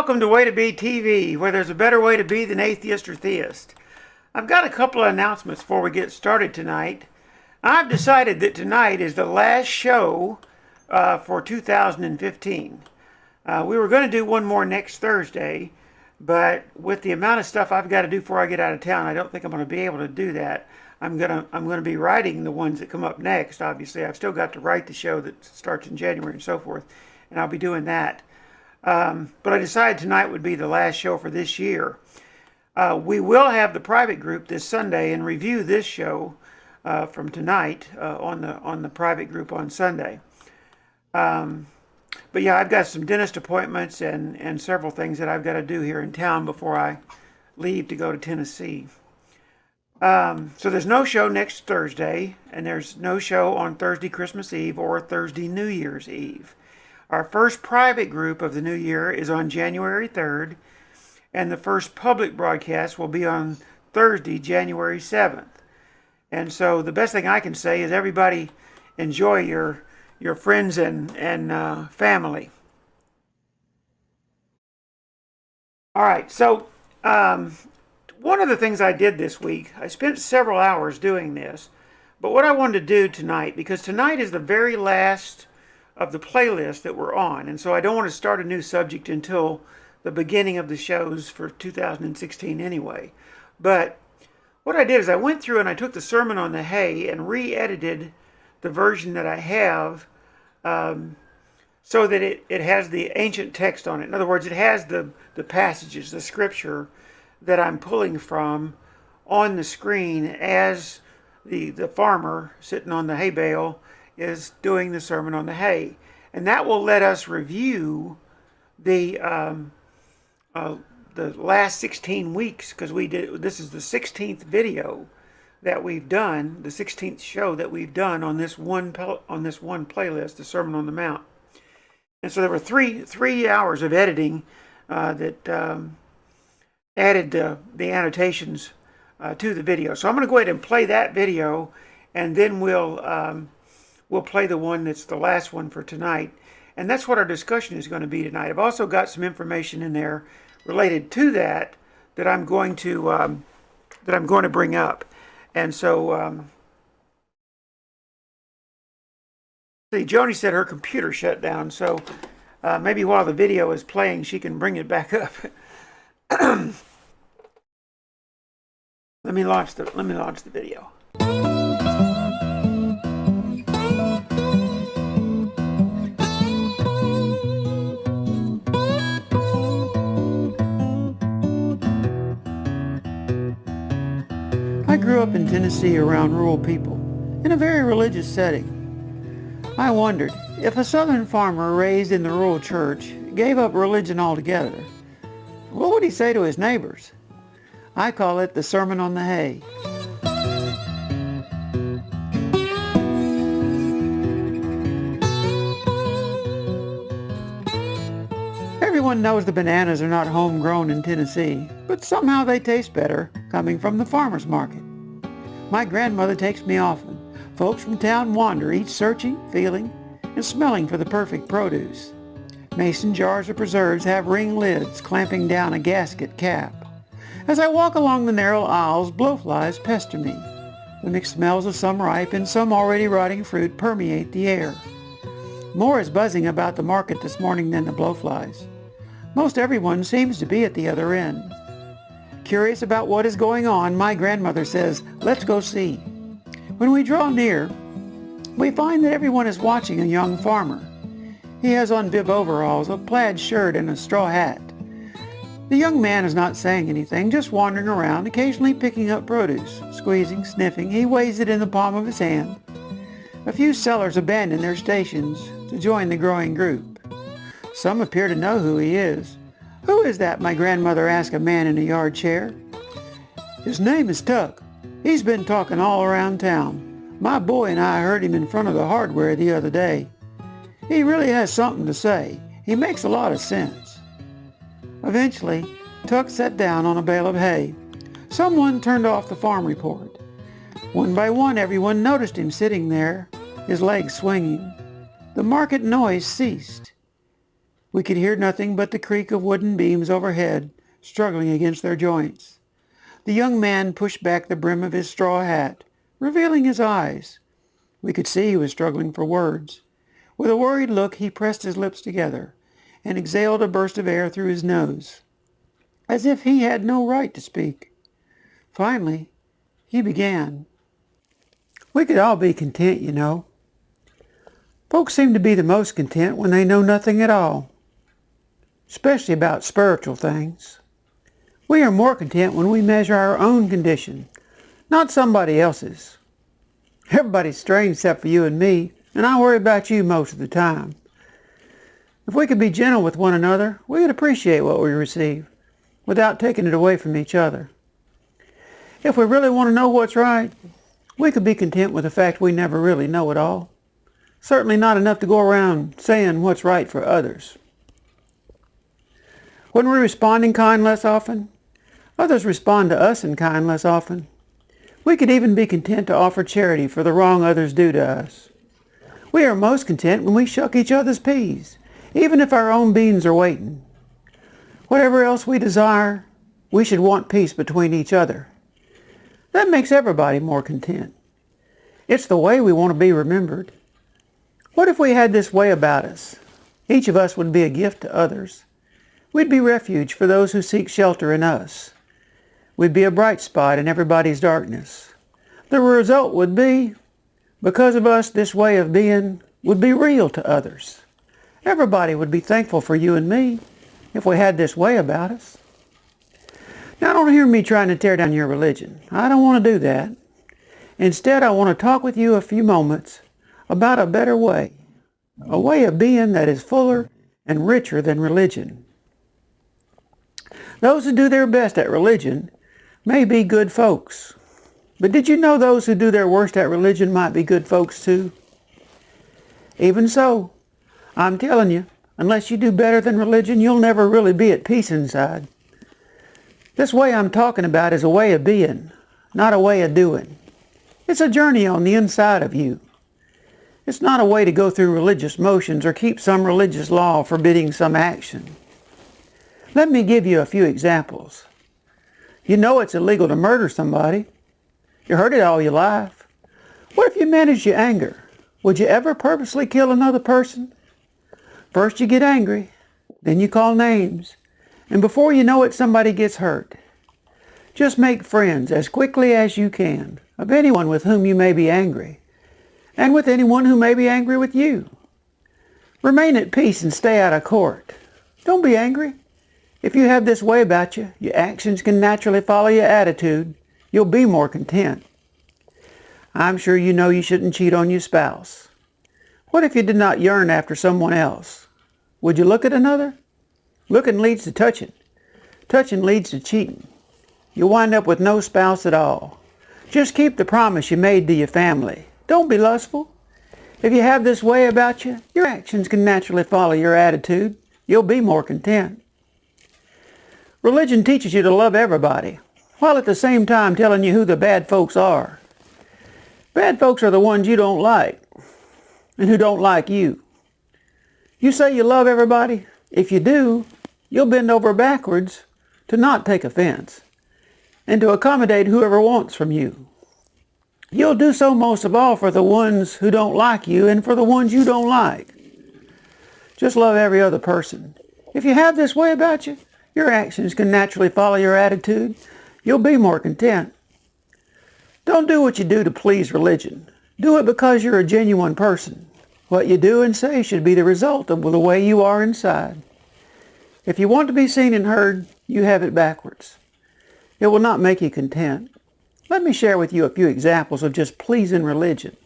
Welcome to WAY2B TV, where there's a better way to be than atheist or theist. I've got a couple of announcements before we get started tonight. I've decided that tonight is the last show for 2015. We were going to do one more next Thursday, but with the amount of stuff I've got to do before I get out of town, I don't think I'm going to be able to do that. I'm going to be writing the ones that come up next. Obviously, I've still got to write the show that starts in January and so forth, and I'll be doing that. But I decided tonight would be the last show for this year. We will have the private group this Sunday and review this show from tonight on the private group on Sunday. But yeah, I've got some dentist appointments and several things that I've got to do here in town before I leave to go to Tennessee. So there's no show next Thursday, and there's no show on Thursday Christmas Eve or Thursday New Year's Eve. Our first private group of the new year is on January 3rd, and the first public broadcast will be on Thursday, January 7th. And so the best thing I can say is everybody enjoy your friends and family. All right, so one of the things I did this week, I spent several hours doing this, but what I wanted to do tonight, because tonight is the very last of the playlist that we're on, and so I don't want to start a new subject until the beginning of the shows for 2016 anyway. But what I did is I went through and I took the Sermon on the Hay and re-edited the version that I have so that it has the ancient text on it. In other words, it has the passages, the scripture that I'm pulling from on the screen as the farmer sitting on the hay bale is doing the Sermon on the Hay. And that will let us review the last 16 weeks, because this is the 16th video that we've done, the 16th show that we've done on this one playlist, the Sermon on the Mount. And so there were three hours of editing that added the annotations to the video. So I'm going to go ahead and play that video, and then we'll play the one that's the last one for tonight. And that's what our discussion is going to be tonight. I've also got some information in there related to that I'm going to bring up. And so see, Joni said her computer shut down, so maybe while the video is playing she can bring it back up. Let me launch the video. I grew up in Tennessee around rural people, in a very religious setting. I wondered, if a southern farmer raised in the rural church gave up religion altogether, what would he say to his neighbors? I call it the Sermon on the Hay. Everyone knows the bananas are not homegrown in Tennessee, but somehow they taste better coming from the farmer's market. My grandmother takes me often. Folks from town wander, each searching, feeling, and smelling for the perfect produce. Mason jars of preserves have ring lids clamping down a gasket cap. As I walk along the narrow aisles, blowflies pester me. The mixed smells of some ripe and some already rotting fruit permeate the air. More is buzzing about the market this morning than the blowflies. Most everyone seems to be at the other end. Curious about what is going on, my grandmother says, "Let's go see." When we draw near, we find that everyone is watching a young farmer. He has on bib overalls, a plaid shirt, and a straw hat. The young man is not saying anything, just wandering around, occasionally picking up produce. Squeezing, sniffing, he weighs it in the palm of his hand. A few sellers abandon their stations to join the growing group. Some appear to know who he is. "Who is that?" my grandmother asked a man in a yard chair. "His name is Tuck. He's been talking all around town. My boy and I heard him in front of the hardware the other day. He really has something to say. He makes a lot of sense." Eventually, Tuck sat down on a bale of hay. Someone turned off the farm report. One by one, everyone noticed him sitting there, his legs swinging. The market noise ceased. We could hear nothing but the creak of wooden beams overhead, struggling against their joints. The young man pushed back the brim of his straw hat, revealing his eyes. We could see he was struggling for words. With a worried look, he pressed his lips together and exhaled a burst of air through his nose, as if he had no right to speak. Finally, he began. We could all be content, you know. Folks seem to be the most content when they know nothing at all, especially about spiritual things. We are more content when we measure our own condition, not somebody else's. Everybody's strange except for you and me, and I worry about you most of the time. If we could be gentle with one another, we would appreciate what we receive, without taking it away from each other. If we really want to know what's right, we could be content with the fact we never really know it all. Certainly not enough to go around saying what's right for others. When we respond in kind less often, others respond to us in kind less often. We could even be content to offer charity for the wrong others do to us. We are most content when we shuck each other's peas, even if our own beans are waiting. Whatever else we desire, we should want peace between each other. That makes everybody more content. It's the way we want to be remembered. What if we had this way about us? Each of us would be a gift to others. We'd be refuge for those who seek shelter in us. We'd be a bright spot in everybody's darkness. The result would be, because of us, this way of being would be real to others. Everybody would be thankful for you and me if we had this way about us. Now, don't hear me trying to tear down your religion. I don't want to do that. Instead, I want to talk with you a few moments about a better way, a way of being that is fuller and richer than religion. Those who do their best at religion may be good folks. But did you know those who do their worst at religion might be good folks too? Even so, I'm telling you, unless you do better than religion, you'll never really be at peace inside. This way I'm talking about is a way of being, not a way of doing. It's a journey on the inside of you. It's not a way to go through religious motions or keep some religious law forbidding some action. Let me give you a few examples. You know it's illegal to murder somebody. You heard it all your life. What if you managed your anger? Would you ever purposely kill another person? First you get angry, then you call names, and before you know it, somebody gets hurt. Just make friends as quickly as you can of anyone with whom you may be angry, and with anyone who may be angry with you. Remain at peace and stay out of court. Don't be angry. If you have this way about you, your actions can naturally follow your attitude. You'll be more content. I'm sure you know you shouldn't cheat on your spouse. What if you did not yearn after someone else? Would you look at another? Looking leads to touching. Touching leads to cheating. You'll wind up with no spouse at all. Just keep the promise you made to your family. Don't be lustful. If you have this way about you, your actions can naturally follow your attitude. You'll be more content. Religion teaches you to love everybody, while at the same time telling you who the bad folks are. Bad folks are the ones you don't like, and who don't like you. You say you love everybody. If you do, you'll bend over backwards to not take offense, and to accommodate whoever wants from you. You'll do so most of all for the ones who don't like you and for the ones you don't like. Just love every other person. If you have this way about you, your actions can naturally follow your attitude. You'll be more content. Don't do what you do to please religion. Do it because you're a genuine person. What you do and say should be the result of the way you are inside. If you want to be seen and heard, you have it backwards. It will not make you content. Let me share with you a few examples of just pleasing religion.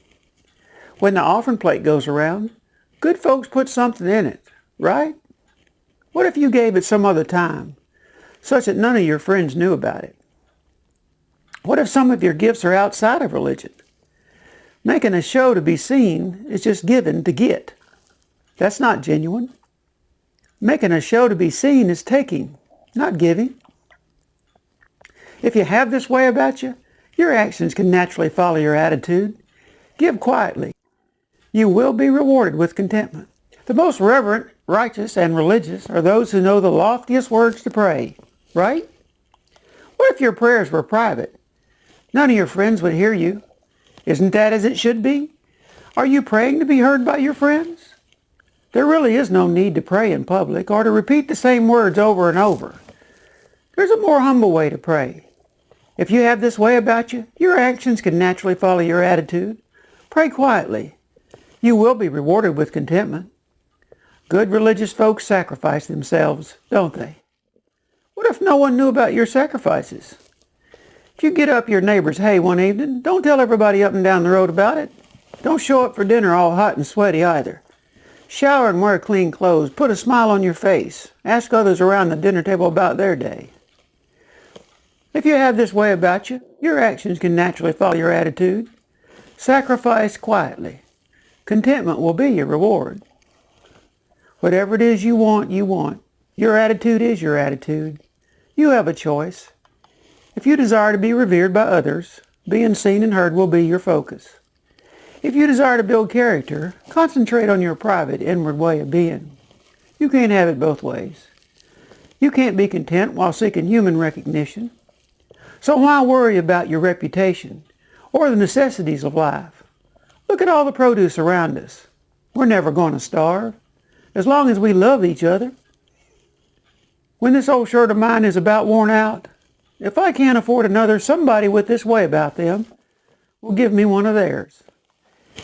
When the offering plate goes around, good folks put something in it, right? What if you gave it some other time, such that none of your friends knew about it? What if some of your gifts are outside of religion? Making a show to be seen is just given to get. That's not genuine. Making a show to be seen is taking, not giving. If you have this way about you, your actions can naturally follow your attitude. Give quietly. You will be rewarded with contentment. The most reverent righteous and religious are those who know the loftiest words to pray, right? What if your prayers were private? None of your friends would hear you. Isn't that as it should be? Are you praying to be heard by your friends? There really is no need to pray in public or to repeat the same words over and over. There's a more humble way to pray. If you have this way about you, your actions can naturally follow your attitude. Pray quietly. You will be rewarded with contentment. Good religious folks sacrifice themselves, don't they? What if no one knew about your sacrifices? If you get up your neighbor's hay one evening, don't tell everybody up and down the road about it. Don't show up for dinner all hot and sweaty either. Shower and wear clean clothes. Put a smile on your face. Ask others around the dinner table about their day. If you have this way about you, your actions can naturally follow your attitude. Sacrifice quietly. Contentment will be your reward. Whatever it is you want, you want. Your attitude is your attitude. You have a choice. If you desire to be revered by others, being seen and heard will be your focus. If you desire to build character, concentrate on your private, inward way of being. You can't have it both ways. You can't be content while seeking human recognition. So why worry about your reputation or the necessities of life? Look at all the produce around us. We're never going to starve, as long as we love each other. When this old shirt of mine is about worn out, if I can't afford another, somebody with this way about them will give me one of theirs.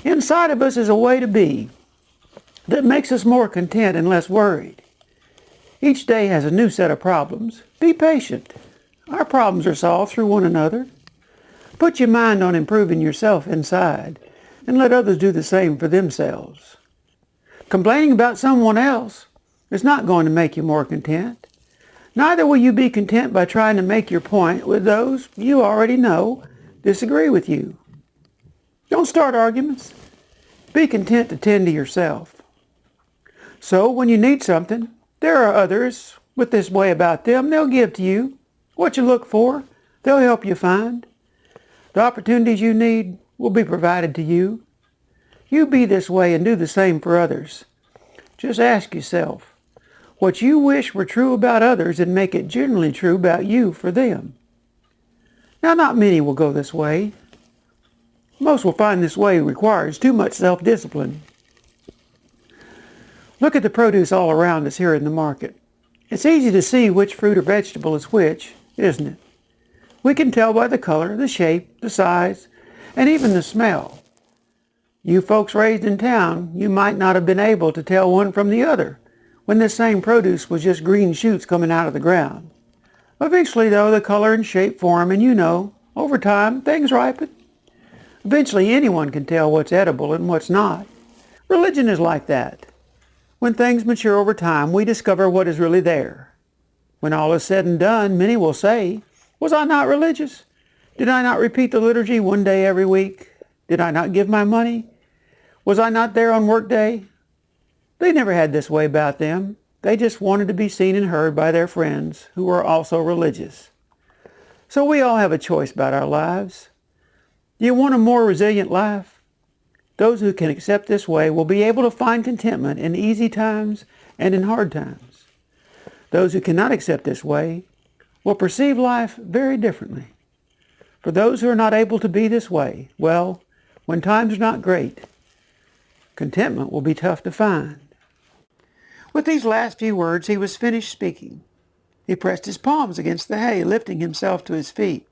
Inside of us is a way to be that makes us more content and less worried. Each day has a new set of problems. Be patient. Our problems are solved through one another. Put your mind on improving yourself inside and let others do the same for themselves. Complaining about someone else is not going to make you more content. Neither will you be content by trying to make your point with those you already know disagree with you. Don't start arguments. Be content to tend to yourself. So when you need something, there are others with this way about them. They'll give to you what you look for. They'll help you find. The opportunities you need will be provided to you. You be this way and do the same for others. Just ask yourself what you wish were true about others and make it generally true about you for them. Now, not many will go this way. Most will find this way requires too much self-discipline. Look at the produce all around us here in the market. It's easy to see which fruit or vegetable is which, isn't it? We can tell by the color, the shape, the size, and even the smell. You folks raised in town, you might not have been able to tell one from the other when this same produce was just green shoots coming out of the ground. Eventually, though, the color and shape form, and over time, things ripen. Eventually, anyone can tell what's edible and what's not. Religion is like that. When things mature over time, we discover what is really there. When all is said and done, many will say, "Was I not religious? Did I not repeat the liturgy one day every week? Did I not give my money? Was I not there on work day?" They never had this way about them. They just wanted to be seen and heard by their friends who were also religious. So we all have a choice about our lives. Do you want a more resilient life? Those who can accept this way will be able to find contentment in easy times and in hard times. Those who cannot accept this way will perceive life very differently. For those who are not able to be this way, well, when times are not great, contentment will be tough to find. With these last few words, he was finished speaking. He pressed his palms against the hay, lifting himself to his feet.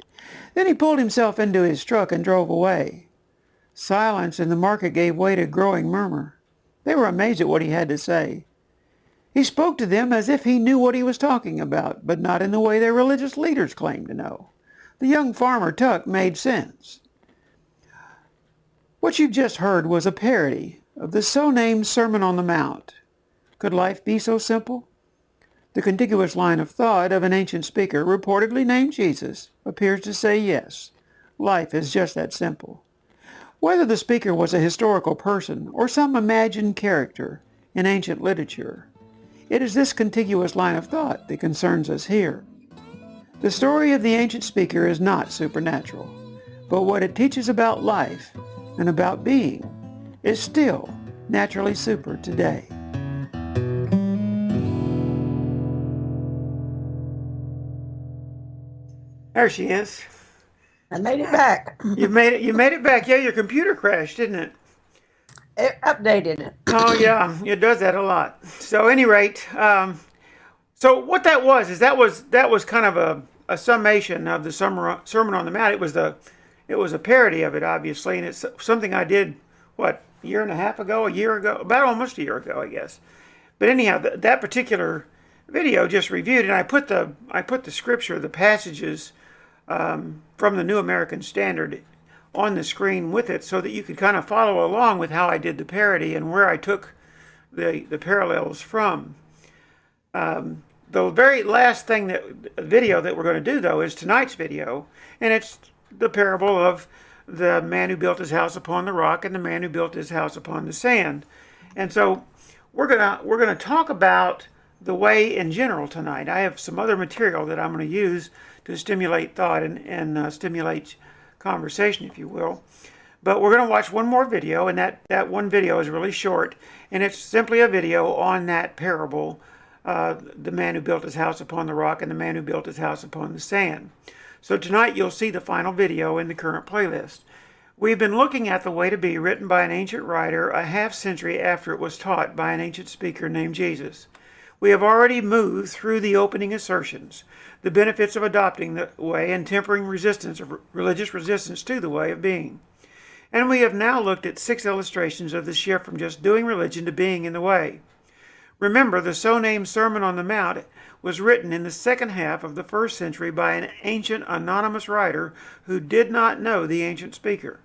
Then he pulled himself into his truck and drove away. Silence in the market gave way to a growing murmur. They were amazed at what he had to say. He spoke to them as if he knew what he was talking about, but not in the way their religious leaders claimed to know. The young farmer Tuck made sense. What you've just heard was a parody of the so-named Sermon on the Mount. Could life be so simple? The contiguous line of thought of an ancient speaker reportedly named Jesus appears to say yes, life is just that simple. Whether the speaker was a historical person or some imagined character in ancient literature, it is this contiguous line of thought that concerns us here. The story of the ancient speaker is not supernatural, but what it teaches about life and about being is still naturally super today. There she is. I made it back. You made it back. Yeah, your computer crashed, didn't it? It updated. Oh yeah, it does that a lot. So, at any rate, so what that was is that was kind of a summation of the Sermon on the Mount. It was a parody of it, obviously, and it's something I did a year ago, about almost a year ago, I guess. But anyhow, that particular video just reviewed, and I put the scripture, the passages from the New American Standard on the screen with it, so that you could kind of follow along with how I did the parody and where I took the parallels from. The very last video that we're going to do, though, is tonight's video, and it's the parable of the man who built his house upon the rock and the man who built his house upon the sand. And so we're gonna talk about the way in general tonight. I have some other material that I'm going to use to stimulate thought and stimulate conversation, if you will. But we're going to watch one more video, and that one video is really short, and it's simply a video on that parable, the man who built his house upon the rock and the man who built his house upon the sand. So tonight you'll see the final video in the current playlist. We've been looking at the WAY2B, written by an ancient writer a half century after it was taught by an ancient speaker named Jesus. We have already moved through the opening assertions, the benefits of adopting the way and tempering religious resistance to the way of being. And we have now looked at 6 illustrations of the shift from just doing religion to being in the way. Remember, the so-named Sermon on the Mount was written in the second half of the 1st century by an ancient anonymous writer who did not know the ancient speaker.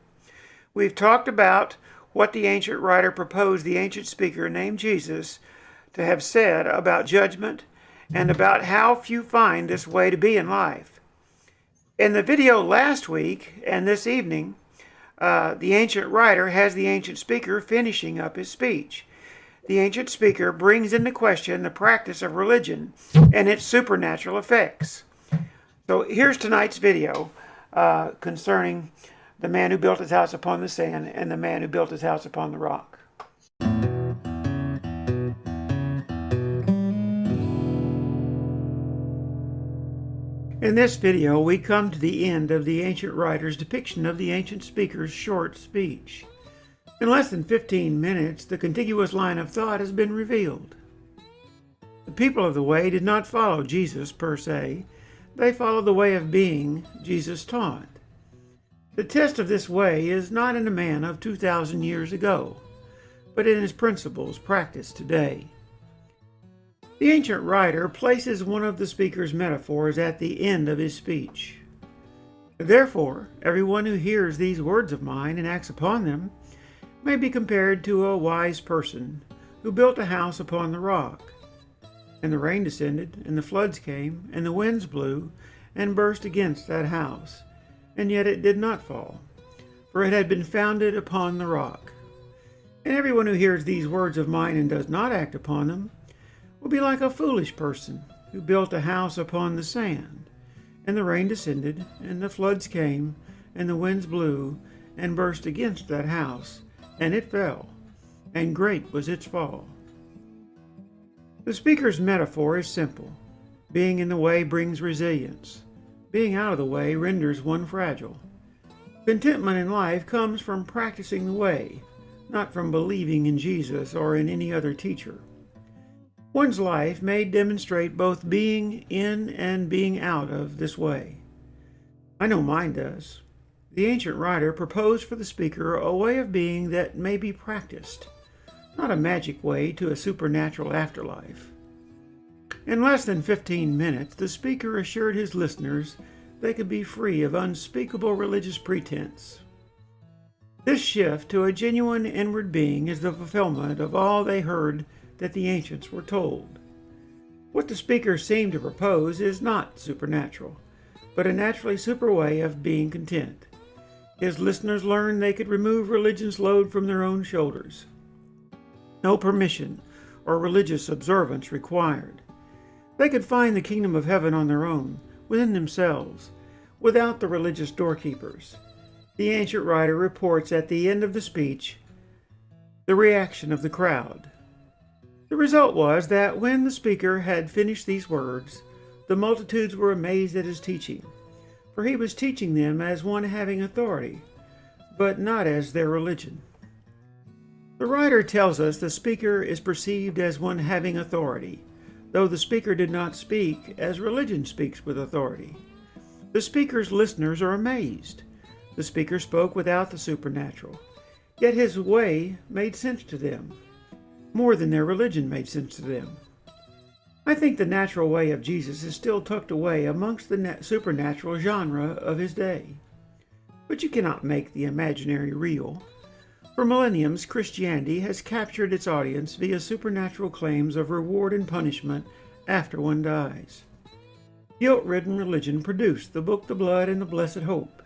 We've talked about what the ancient writer proposed the ancient speaker named Jesus to have said about judgment and about how few find this way to be in life. In the video last week and this evening, the ancient writer has the ancient speaker finishing up his speech. The ancient speaker brings into question the practice of religion and its supernatural effects. So here's tonight's video concerning the man who built his house upon the sand and the man who built his house upon the rock. In this video, we come to the end of the ancient writer's depiction of the ancient speaker's short speech. In less than 15 minutes, the contiguous line of thought has been revealed. The people of the way did not follow Jesus per se. They followed the way of being Jesus taught. The test of this way is not in a man of 2,000 years ago, but in his principles practiced today. The ancient writer places one of the speaker's metaphors at the end of his speech. Therefore, everyone who hears these words of mine and acts upon them may be compared to a wise person who built a house upon the rock. And the rain descended, and the floods came, and the winds blew, and burst against that house. And yet it did not fall, for it had been founded upon the rock. And everyone who hears these words of mine and does not act upon them will be like a foolish person who built a house upon the sand. And the rain descended, and the floods came, and the winds blew, and burst against that house. And it fell, and great was its fall. The speaker's metaphor is simple. Being in the way brings resilience. Being out of the way renders one fragile. Contentment in life comes from practicing the way, not from believing in Jesus or in any other teacher. One's life may demonstrate both being in and being out of this way. I know mine does. The ancient writer proposed for the speaker a way of being that may be practiced, not a magic way to a supernatural afterlife. In less than 15 minutes, the speaker assured his listeners they could be free of unspeakable religious pretense. This shift to a genuine inward being is the fulfillment of all they heard that the ancients were told. What the speaker seemed to propose is not supernatural, but a naturally super way of being content. His listeners learned they could remove religion's load from their own shoulders. No permission or religious observance required. They could find the kingdom of heaven on their own, within themselves, without the religious doorkeepers. The ancient writer reports at the end of the speech the reaction of the crowd. The result was that when the speaker had finished these words, the multitudes were amazed at his teaching. for he was teaching them as one having authority, but not as their religion. The writer tells us the speaker is perceived as one having authority, though the speaker did not speak as religion speaks with authority. The speaker's listeners are amazed. The speaker spoke without the supernatural, yet his way made sense to them, more than their religion made sense to them. I think the natural way of Jesus is still tucked away amongst the supernatural genre of his day. But you cannot make the imaginary real. For millenniums, Christianity has captured its audience via supernatural claims of reward and punishment after one dies. Guilt-ridden religion produced the book, the blood, and the blessed hope.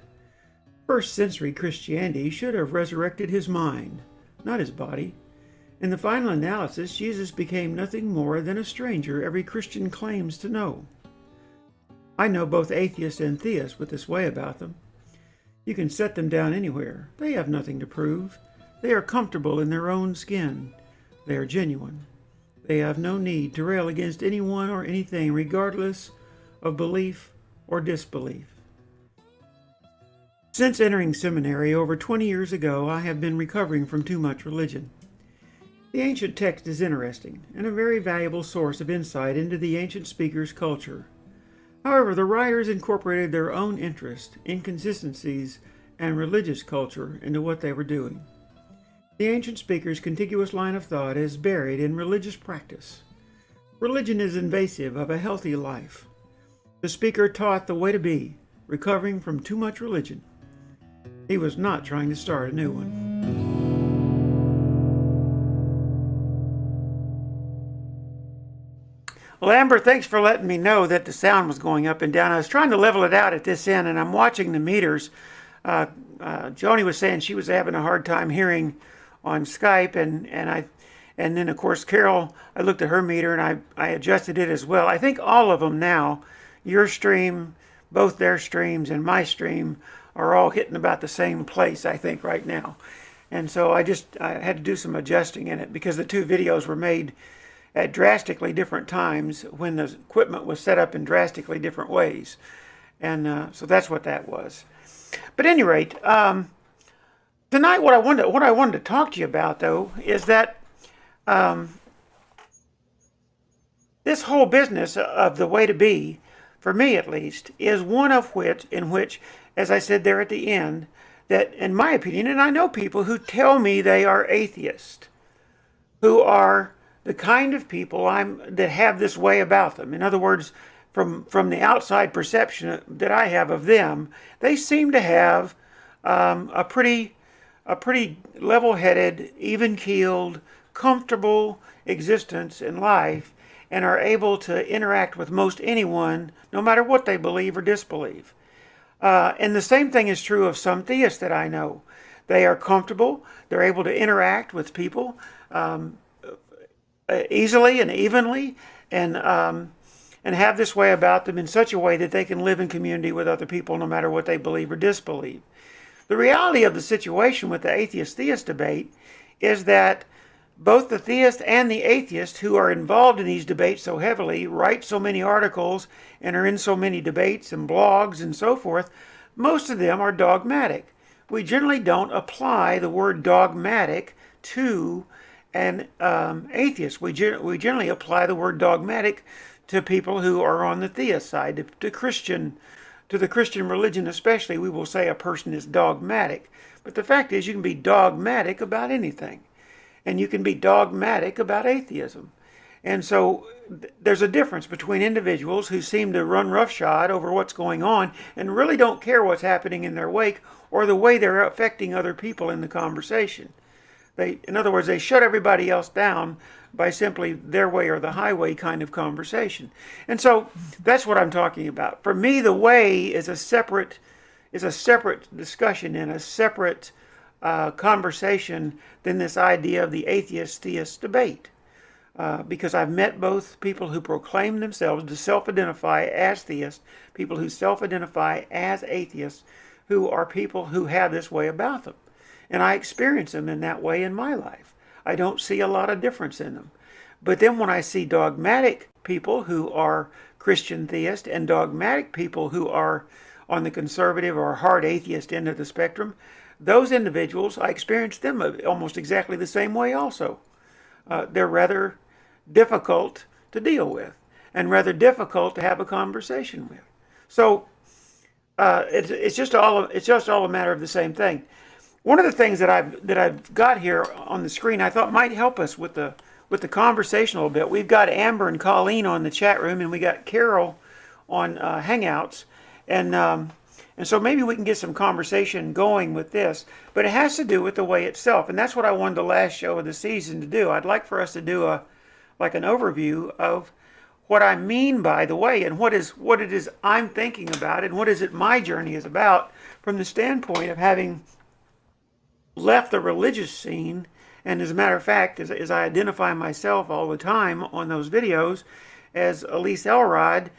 First century Christianity should have resurrected his mind, not his body. In the final analysis, Jesus became nothing more than a stranger every Christian claims to know. I know both atheists and theists with this way about them. You can set them down anywhere. They have nothing to prove. They are comfortable in their own skin. They are genuine. They have no need to rail against anyone or anything, regardless of belief or disbelief. Since entering seminary over 20 years ago, I have been recovering from too much religion. The ancient text is interesting and a very valuable source of insight into the ancient speaker's culture. However, the writers incorporated their own interest, inconsistencies, and religious culture into what they were doing. The ancient speaker's contiguous line of thought is buried in religious practice. Religion is invasive of a healthy life. The speaker taught the way to be, recovering from too much religion. He was not trying to start a new one. Well, Amber, thanks for letting me know that the sound was going up and down. I was trying to level it out at this end, and I'm watching the meters. Joni was saying she was having a hard time hearing on Skype, and then of course Carol, I looked at her meter and I adjusted it as well. I think all of them now, your stream, both their streams, and my stream are all hitting about the same place, I think, right now. And so I had to do some adjusting in it because the two videos were made at drastically different times when the equipment was set up in drastically different ways. And so that's what that was. But at any rate, tonight what I wanted to talk to you about, though, is that this whole business of the way to be, for me at least, is one of in which, as I said there at the end, that in my opinion, and I know people who tell me they are atheists, who are the kind of people that have this way about them. In other words, from the outside perception that I have of them, they seem to have a pretty level-headed, even-keeled, comfortable existence in life, and are able to interact with most anyone, no matter what they believe or disbelieve. And the same thing is true of some theists that I know. They are comfortable. They're able to interact with people easily and evenly, and have this way about them in such a way that they can live in community with other people no matter what they believe or disbelieve. The reality of the situation with the atheist-theist debate is that both the theist and the atheist who are involved in these debates so heavily, write so many articles, and are in so many debates and blogs and so forth, most of them are dogmatic. We generally don't apply the word dogmatic to an atheist. We generally apply the word dogmatic to people who are on the theist side, to the Christian religion especially. We will say a person is dogmatic. But the fact is, you can be dogmatic about anything. And you can be dogmatic about atheism. And so there's a difference between individuals who seem to run roughshod over what's going on and really don't care what's happening in their wake or the way they're affecting other people in the conversation. In other words, they shut everybody else down by simply their way or the highway kind of conversation. And so that's what I'm talking about. For me, the way is a separate discussion and a separate conversation than this idea of the atheist-theist debate. Because I've met both people who proclaim themselves to self-identify as theists, people who self-identify as atheists, who are people who have this way about them. And I experience them in that way in my life. I don't see a lot of difference in them. But then when I see dogmatic people who are Christian theists and dogmatic people who are on the conservative or hard atheist end of the spectrum, those individuals, I experience them almost exactly the same way also. They're rather difficult to deal with and rather difficult to have a conversation with. So it's just all a matter of the same thing. One of the things that I've got here on the screen I thought might help us with the conversation a little bit. We've got Amber and Colleen on the chat room, and we got Carol on Hangouts, and so maybe we can get some conversation going with this. But it has to do with the way itself, and that's what I wanted the last show of the season to do. I'd like for us to do an overview of what I mean by the way, and what it is I'm thinking about, and what is it my journey is about from the standpoint of having left the religious scene. And as a matter of fact, as I identify myself all the time on those videos as Elise Elrod,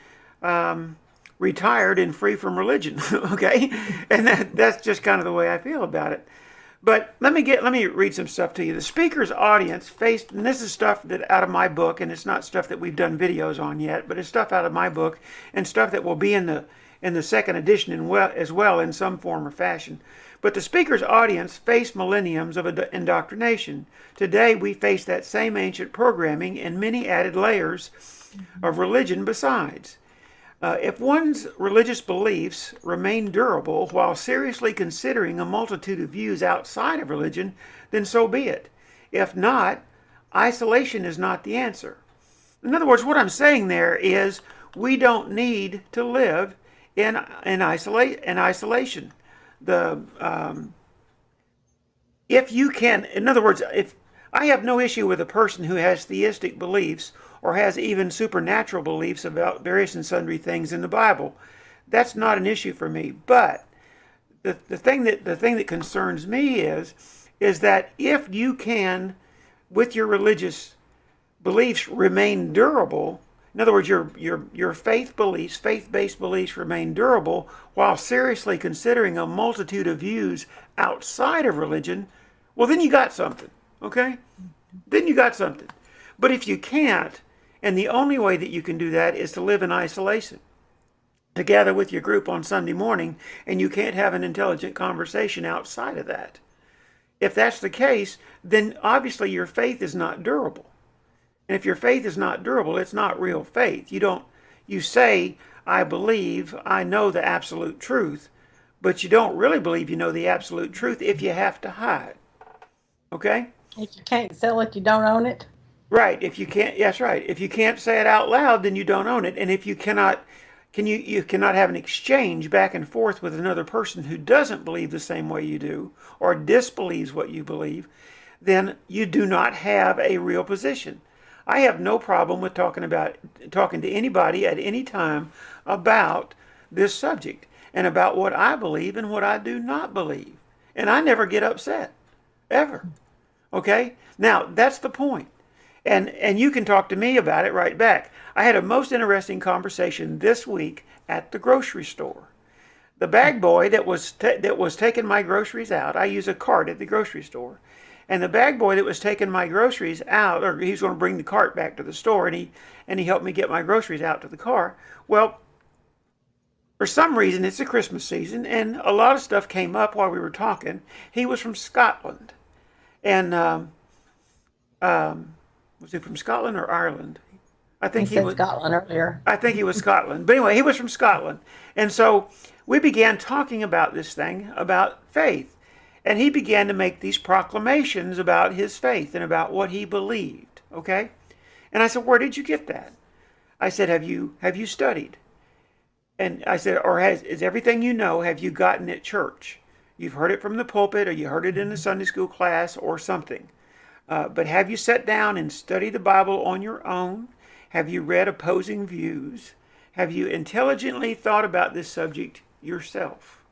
retired and free from religion, okay? And that's just kind of the way I feel about it. But let me read some stuff to you. The speaker's audience faced, and this is stuff that out of my book, and it's not stuff that we've done videos on yet, but it's stuff out of my book and stuff that will be in the second edition as well in some form or fashion. But the speaker's audience faced millenniums of indoctrination. Today we face that same ancient programming and many added layers of religion besides. If one's religious beliefs remain durable while seriously considering a multitude of views outside of religion, then so be it. If not, isolation is not the answer. In other words, what I'm saying there is we don't need to live in isolation. If you can, in other words, if I have no issue with a person who has theistic beliefs or has even supernatural beliefs about various and sundry things in the Bible. That's not an issue for me. But the thing that concerns me is that if you can, with your religious beliefs, remain durable, in other words, your faith-based beliefs remain durable while seriously considering a multitude of views outside of religion, well, then you got something, okay? Then you got something. But if you can't, and the only way that you can do that is to live in isolation, to gather with your group on Sunday morning, and you can't have an intelligent conversation outside of that. If that's the case, then obviously your faith is not durable. And if your faith is not durable, it's not real faith. You say, I believe, I know the absolute truth, but you don't really believe you know the absolute truth if you have to hide. Okay? If you can't sell it, you don't own it. Right. If you can't, yes, right. If you can't say it out loud, then you don't own it. And if you cannot, you cannot have an exchange back and forth with another person who doesn't believe the same way you do or disbelieves what you believe, then you do not have a real position. I have no problem with talking to anybody at any time about this subject and about what I believe and what I do not believe. And I never get upset, ever. Okay? Now, that's the point. And you can talk to me about it right back. I had a most interesting conversation this week at the grocery store. The bag boy that was taking my groceries out, I use a cart at the grocery store, and the bag boy that was taking my groceries out, or he was going to bring the cart back to the store, and he helped me get my groceries out to the car. Well, for some reason, it's the Christmas season, and a lot of stuff came up while we were talking. He was from Scotland, and was he from Scotland or Ireland? I think he was Scotland earlier. I think he was Scotland. But anyway, he was from Scotland. And so we began talking about this thing, about faith. And he began to make these proclamations about his faith and about what he believed. Okay? And I said, where did you get that? I said, have you studied? And I said, or is everything you know, have you gotten at church? You've heard it from the pulpit, or you heard it in a Sunday school class or something. But have you sat down and studied the Bible on your own? Have you read opposing views? Have you intelligently thought about this subject yourself?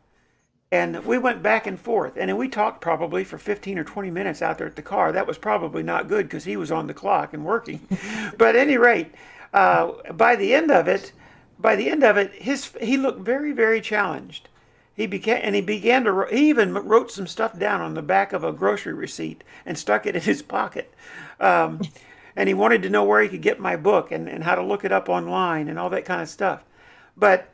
And we went back and forth, and then we talked probably for 15 or 20 minutes out there at the car. That was probably not good because he was on the clock and working. But at any rate, by the end of it, he looked very, very challenged. He even wrote some stuff down on the back of a grocery receipt and stuck it in his pocket. And he wanted to know where he could get my book and how to look it up online and all that kind of stuff. But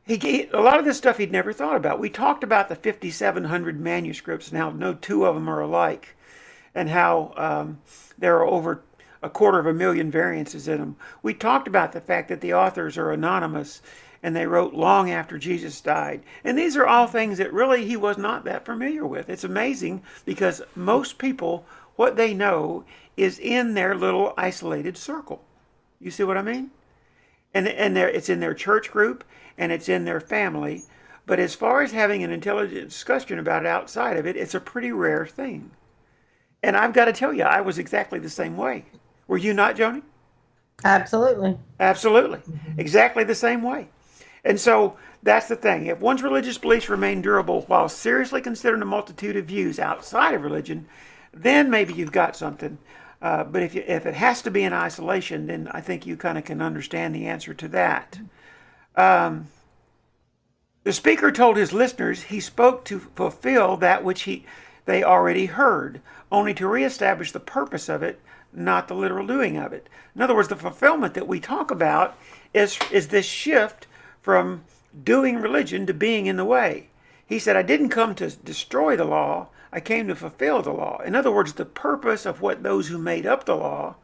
A lot of this stuff he'd never thought about. We talked about the 5,700 manuscripts and how no two of them are alike, and how there are over 250,000 variances in them. We talked about the fact that the authors are anonymous and they wrote long after Jesus died. And these are all things that really he was not that familiar with. It's amazing because most people, what they know is in their little isolated circle. You see what I mean? And it's in their church group and it's in their family. But as far as having an intelligent discussion about it outside of it, it's a pretty rare thing. And I've got to tell you, I was exactly the same way. Were you not, Joni? Absolutely. Absolutely. Exactly the same way. And so that's the thing. If one's religious beliefs remain durable while seriously considering a multitude of views outside of religion, then maybe you've got something. But if it has to be in isolation, then I think you kind of can understand the answer to that. The speaker told his listeners he spoke to fulfill that which they already heard, only to reestablish the purpose of it, not the literal doing of it. In other words, the fulfillment that we talk about is this shift from doing religion to being in the way. He said, I didn't come to destroy the law, I came to fulfill the law. In other words, the purpose of what those who made up the law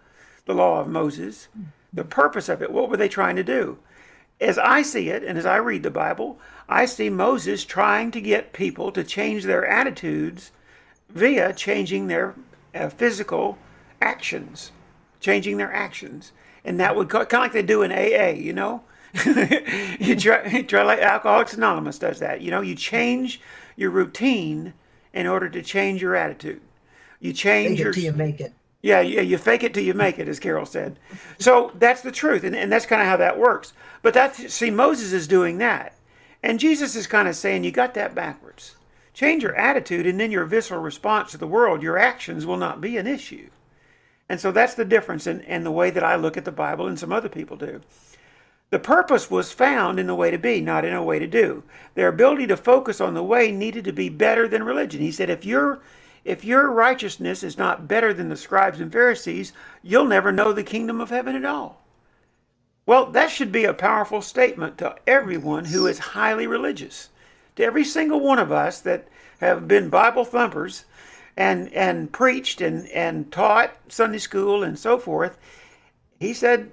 of Moses, the purpose of it, what were they trying to do? As I see it, and as I read the Bible, I see Moses trying to get people to change their attitudes via changing their physical actions, changing their actions. And that would kind of like they do in AA, you know? you try like Alcoholics Anonymous does that. You know, you change your routine in order to change your attitude. You change Fake it till you make it. Yeah, you fake it till you make it, as Carol said. So that's the truth, and that's kind of how that works. But see, Moses is doing that. And Jesus is kind of saying, you got that backwards. Change your attitude, and then your visceral response to the world, your actions will not be an issue. And so that's the difference in the way that I look at the Bible and some other people do. The purpose was found in the way to be, not in a way to do. Their ability to focus on the way needed to be better than religion. He said, if your righteousness is not better than the scribes and Pharisees, you'll never know the kingdom of heaven at all. Well, that should be a powerful statement to everyone who is highly religious. To every single one of us that have been Bible thumpers and preached and taught Sunday school and so forth. He said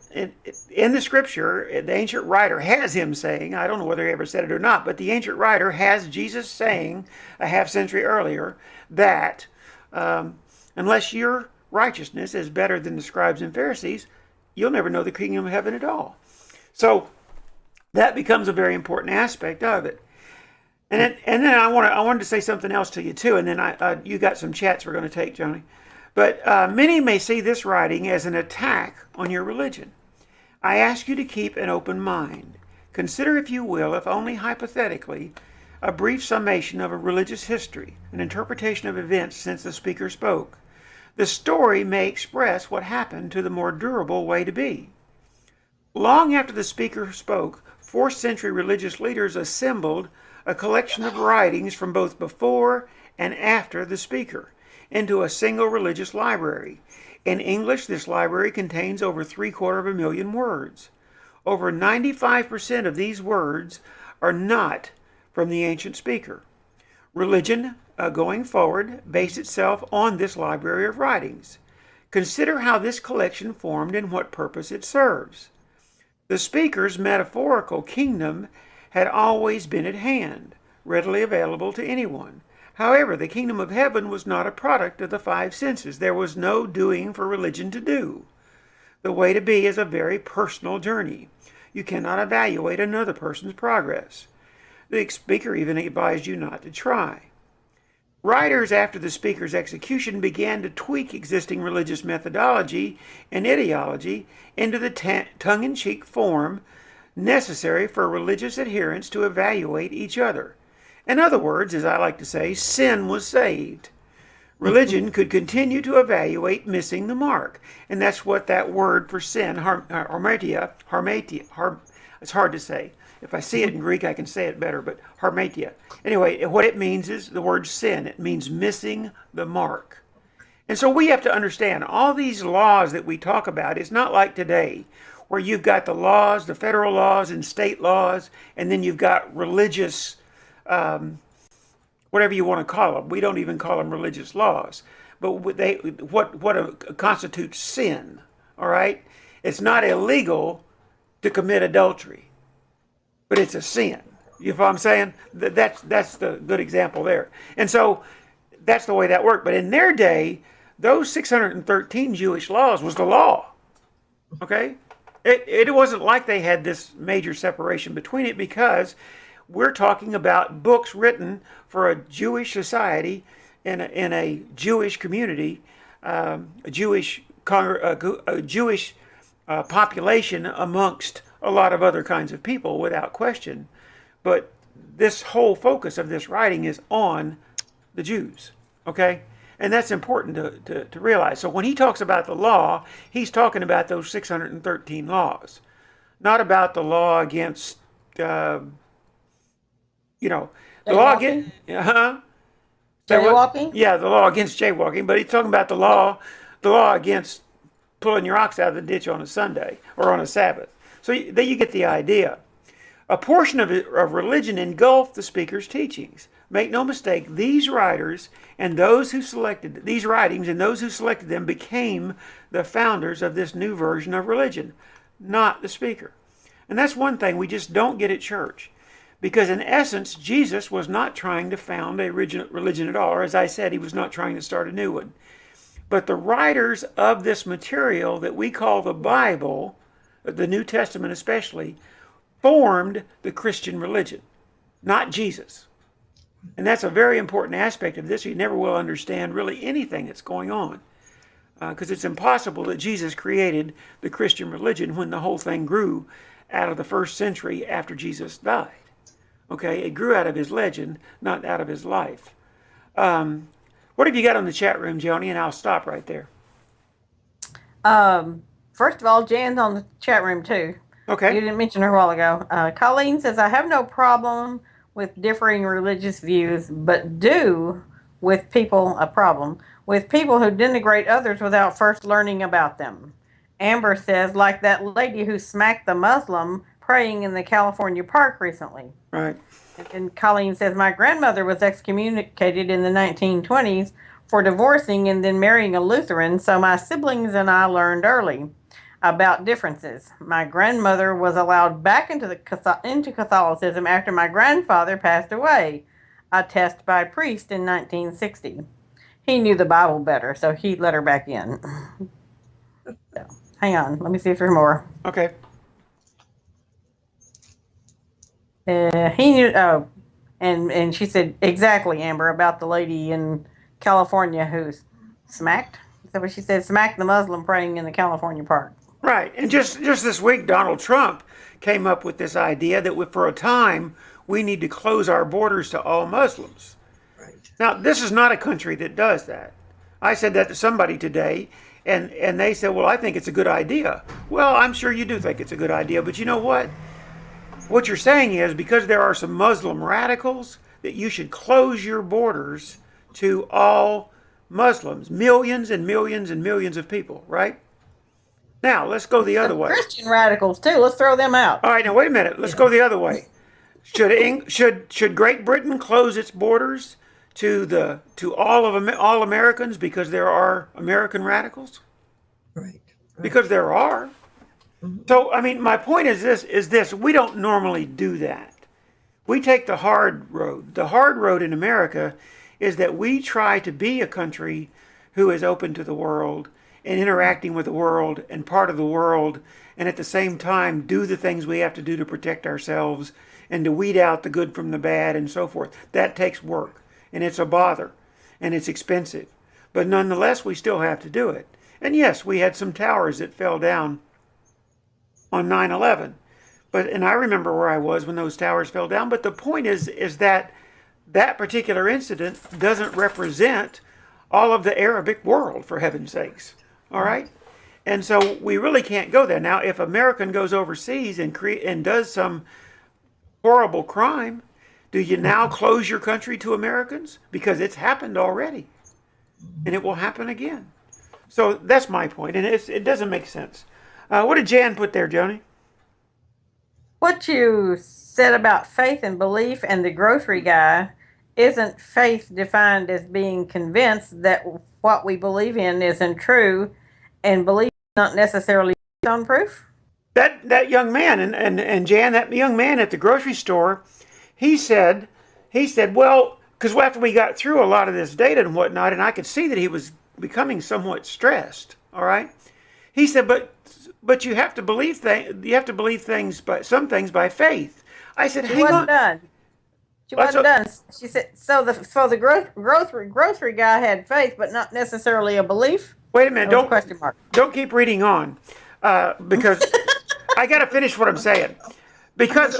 in the scripture, the ancient writer has him saying, I don't know whether he ever said it or not, but the ancient writer has Jesus saying a half century earlier that unless your righteousness is better than the scribes and Pharisees, you'll never know the kingdom of heaven at all. So that becomes a very important aspect of it. And then I wanted to say something else to you too, and then you got some chats we're going to take, Joni. But many may see this writing as an attack on your religion. I ask you to keep an open mind. Consider, if you will, if only hypothetically, a brief summation of a religious history, an interpretation of events since the speaker spoke. The story may express what happened to the more durable way to be. Long after the speaker spoke, 4th century religious leaders assembled a collection of writings from both before and after the speaker into a single religious library. In English, this library contains over 750,000 words. Over 95% of these words are not from the ancient speaker. Religion, going forward, based itself on this library of writings. Consider how this collection formed and what purpose it serves. The speaker's metaphorical kingdom had always been at hand, readily available to anyone. However, the kingdom of heaven was not a product of the 5 senses. There was no doing for religion to do. The way to be is a very personal journey. You cannot evaluate another person's progress. The speaker even advised you not to try. Writers after the speaker's execution began to tweak existing religious methodology and ideology into the tongue-in-cheek form necessary for religious adherents to evaluate each other. In other words, as I like to say, sin was saved. Religion could continue to evaluate missing the mark. And that's what that word for sin, harmatia, it's hard to say. If I see it in Greek, I can say it better, but harmatia. Anyway, what it means is the word sin. It means missing the mark. And so we have to understand all these laws that we talk about, it's not like today where you've got the laws, the federal laws and state laws, and then you've got religious, whatever you want to call them. We don't even call them religious laws. But what constitutes sin, all right? It's not illegal to commit adultery, but it's a sin. You know what I'm saying? That's the good example there. And so that's the way that worked. But in their day, those 613 Jewish laws was the law, okay? It wasn't like they had this major separation between it, because we're talking about books written for a Jewish society in a Jewish community, a Jewish population amongst a lot of other kinds of people, without question. But this whole focus of this writing is on the Jews, okay? And that's important to realize. So when he talks about the law, he's talking about those 613 laws, not about the law against, the law against, Jaywalking? Yeah, the law against jaywalking. But he's talking about the law against pulling your ox out of the ditch on a Sunday or on a Sabbath. So there you get the idea. A portion of religion engulfed the speaker's teachings. Make no mistake, these writers and those who selected these writings and those who selected them became the founders of this new version of religion, not the speaker. And that's one thing we just don't get at church. Because in essence, Jesus was not trying to found a religion at all. Or as I said, he was not trying to start a new one. But the writers of this material that we call the Bible, the New Testament especially, formed the Christian religion, not Jesus. And that's a very important aspect of this. You never will understand really anything that's going on, because it's impossible that Jesus created the Christian religion when the whole thing grew out of the first century after Jesus died. Okay, it grew out of his legend, not out of his life. What have you got on the chat room, Joni? And I'll stop right there. First of all, Jan's on the chat room too. Okay. You didn't mention her a while ago. Colleen says, I have no problem with differing religious views, but do with people who denigrate others without first learning about them. Amber says, like that lady who smacked the Muslim praying in the California park recently. Right. And Colleen says, my grandmother was excommunicated in the 1920s for divorcing and then marrying a Lutheran, so my siblings and I learned early about differences. My grandmother was allowed back into Catholicism after my grandfather passed away, a test by a priest in 1960. He knew the Bible better, so he let her back in. So, hang on, let me see if there's more. Okay. He knew. Oh, and she said exactly, Amber, about the lady in California who smacked. Is that what she said? Smacked the Muslim praying in the California park. Right. And just this week, Donald Trump came up with this idea that for a time we need to close our borders to all Muslims. Right. Now, this is not a country that does that. I said that to somebody today, and they said, well, I think it's a good idea. Well, I'm sure you do think it's a good idea, but you know what? What you're saying is, because there are some Muslim radicals, that you should close your borders to all Muslims, millions and millions and millions of people, right? Now, let's go the other way. Christian radicals, too. Let's throw them out. All right, now, wait a minute. Let's go the other way. Should Great Britain close its borders to all Americans because there are American radicals? Right. Because there are. Mm-hmm. So, I mean, my point is this. We don't normally do that. We take the hard road. The hard road in America is that we try to be a country who is open to the world and interacting with the world and part of the world, and at the same time do the things we have to do to protect ourselves and to weed out the good from the bad and so forth. That takes work, and it's a bother, and it's expensive. But nonetheless, we still have to do it. And yes, we had some towers that fell down on 9/11. And I remember where I was when those towers fell down. But the point is that that particular incident doesn't represent all of the Arabic world, for heaven's sakes. All right? And so we really can't go there. Now, if an American goes overseas and does some horrible crime, do you now close your country to Americans? Because it's happened already. And it will happen again. So that's my point. And it doesn't make sense. What did Jan put there, Joni? What you said about faith and belief and the grocery guy, isn't faith defined as being convinced that what we believe in isn't true, and belief is not necessarily based on proof? That young man and Jan, that young man at the grocery store, he said, well, because after we got through a lot of this data and whatnot, and I could see that he was becoming somewhat stressed. All right, he said, but you have to believe things by some things by faith. I said, She hang wasn't on. done. She wasn't done. She said, so the grocery guy had faith, but not necessarily a belief. Wait a minute. That was a question mark. Don't keep reading on, because I got to finish what I'm saying, because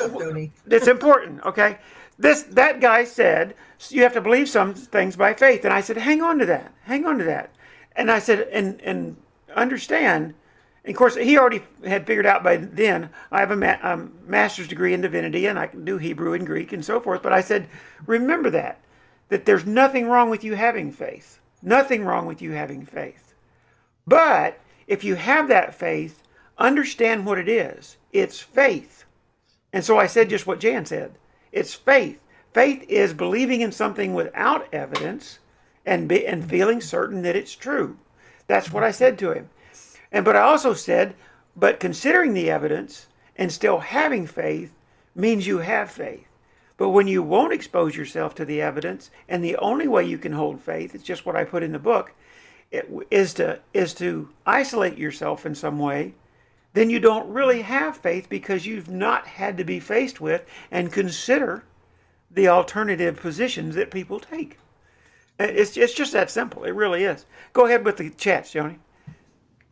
it's important. Okay, that guy said you have to believe some things by faith, and I said, hang on to that, and I said, and understand. And of course, he already had figured out by then I have a master's degree in divinity, and I can do Hebrew and Greek and so forth. But I said, remember that there's nothing wrong with you having faith. Nothing wrong with you having faith. But if you have that faith, understand what it is. It's faith. And so I said just what Jan said. It's faith. Faith is believing in something without evidence and feeling certain that it's true. That's what I said to him. But I also said, but considering the evidence and still having faith means you have faith. But when you won't expose yourself to the evidence, and the only way you can hold faith, it's just what I put in the book, is to isolate yourself in some way, then you don't really have faith, because you've not had to be faced with and consider the alternative positions that people take. It's just that simple. It really is. Go ahead with the chats, Joni.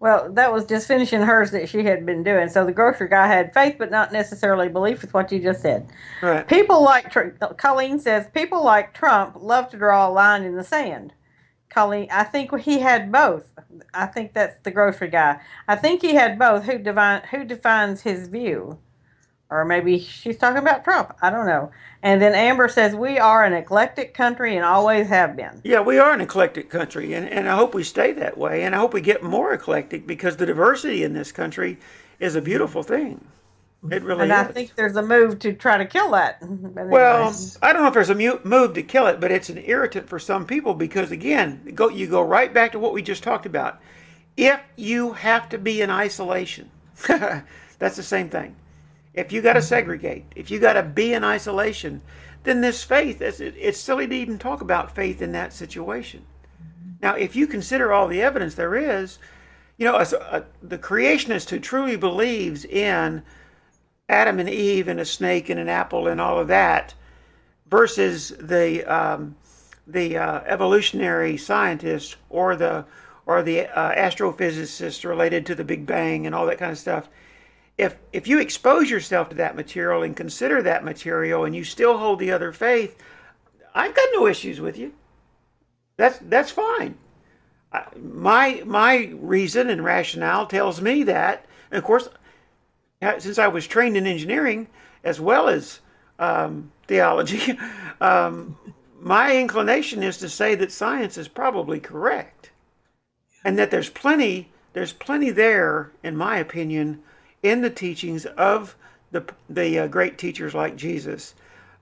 Well, that was just finishing hers that she had been doing. So the grocery guy had faith, but not necessarily belief, with what you just said. Right. Colleen says, people like Trump love to draw a line in the sand. Colleen, I think he had both. I think that's the grocery guy. I think he had both. Who defines his view? Or maybe she's talking about Trump. I don't know. And then Amber says, we are an eclectic country and always have been. Yeah, we are an eclectic country, and I hope we stay that way, and I hope we get more eclectic, because the diversity in this country is a beautiful thing. It really is. And I think there's a move to try to kill that. Well, I don't know if there's a move to kill it, but it's an irritant for some people, because, again, you go right back to what we just talked about. If you have to be in isolation, that's the same thing. If you got to segregate, if you got to be in isolation, then this faith, it's silly to even talk about faith in that situation. Now, if you consider all the evidence there is, the creationist who truly believes in Adam and Eve and a snake and an apple and all of that, versus the evolutionary scientist or the astrophysicist related to the Big Bang and all that kind of stuff. If you expose yourself to that material and consider that material, and you still hold the other faith, I've got no issues with you. That's fine. My reason and rationale tells me that. And of course, since I was trained in engineering as well as theology, my inclination is to say that science is probably correct, and that there's plenty there, in my opinion, in the teachings of the great teachers like Jesus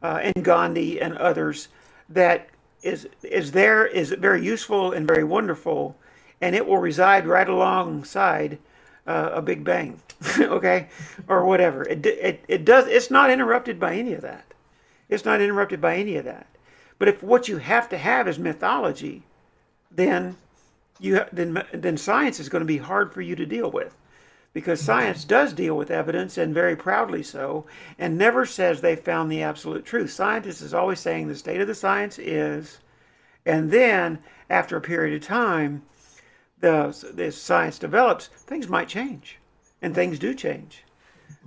and Gandhi and others, that is very useful and very wonderful, and it will reside right alongside a Big Bang, okay, or whatever. It does. It's not interrupted by any of that. It's not interrupted by any of that. But if what you have to have is mythology, then science is going to be hard for you to deal with. Because science does deal with evidence, and very proudly so, and never says they found the absolute truth. Scientists is always saying the state of the science is, and then after a period of time, the science develops, things might change, and things do change.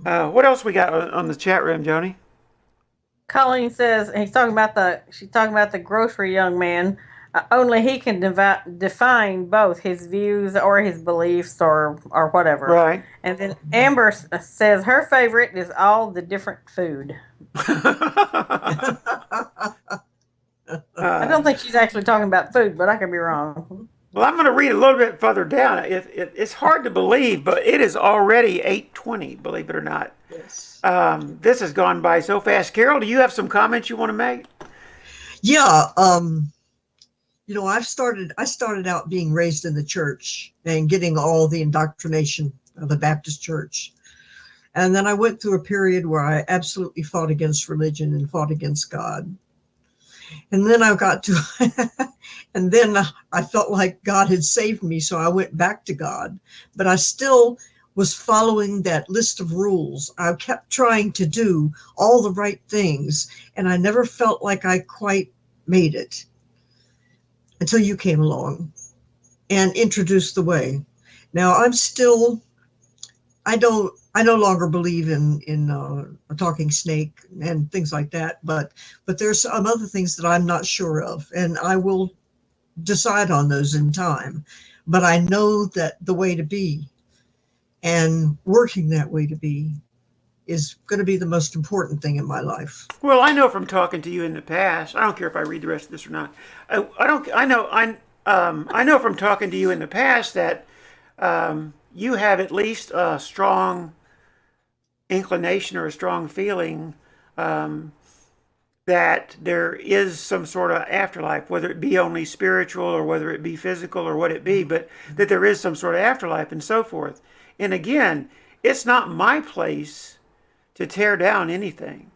What else we got on the chat room, Joni? Colleen says she's talking about the grocery young man. Only he can define both his views or his beliefs or whatever. Right. And then Amber says her favorite is all the different food. I don't think she's actually talking about food, but I could be wrong. Well, I'm going to read a little bit further down. It's hard to believe, but it is already 8:20, believe it or not. Yes. This has gone by so fast. Carol, do you have some comments you want to make? Yeah. I started out being raised in the church and getting all the indoctrination of the Baptist church. And then I went through a period where I absolutely fought against religion and fought against God. And then I got to, and then I felt like God had saved me. So I went back to God, but I still was following that list of rules. I kept trying to do all the right things, and I never felt like I quite made it until you came along and introduced the way. Now I no longer believe in a talking snake and things like that, but there's some other things that I'm not sure of, and I will decide on those in time. But I know that the way to be and working that way to be is going to be the most important thing in my life. Well, I know from talking to you in the past. I don't care if I read the rest of this or not. I don't. I know from talking to you in the past that you have at least a strong inclination or a strong feeling that there is some sort of afterlife, whether it be only spiritual or whether it be physical or what it be, but that there is some sort of afterlife and so forth. And again, it's not my place to tear down anything.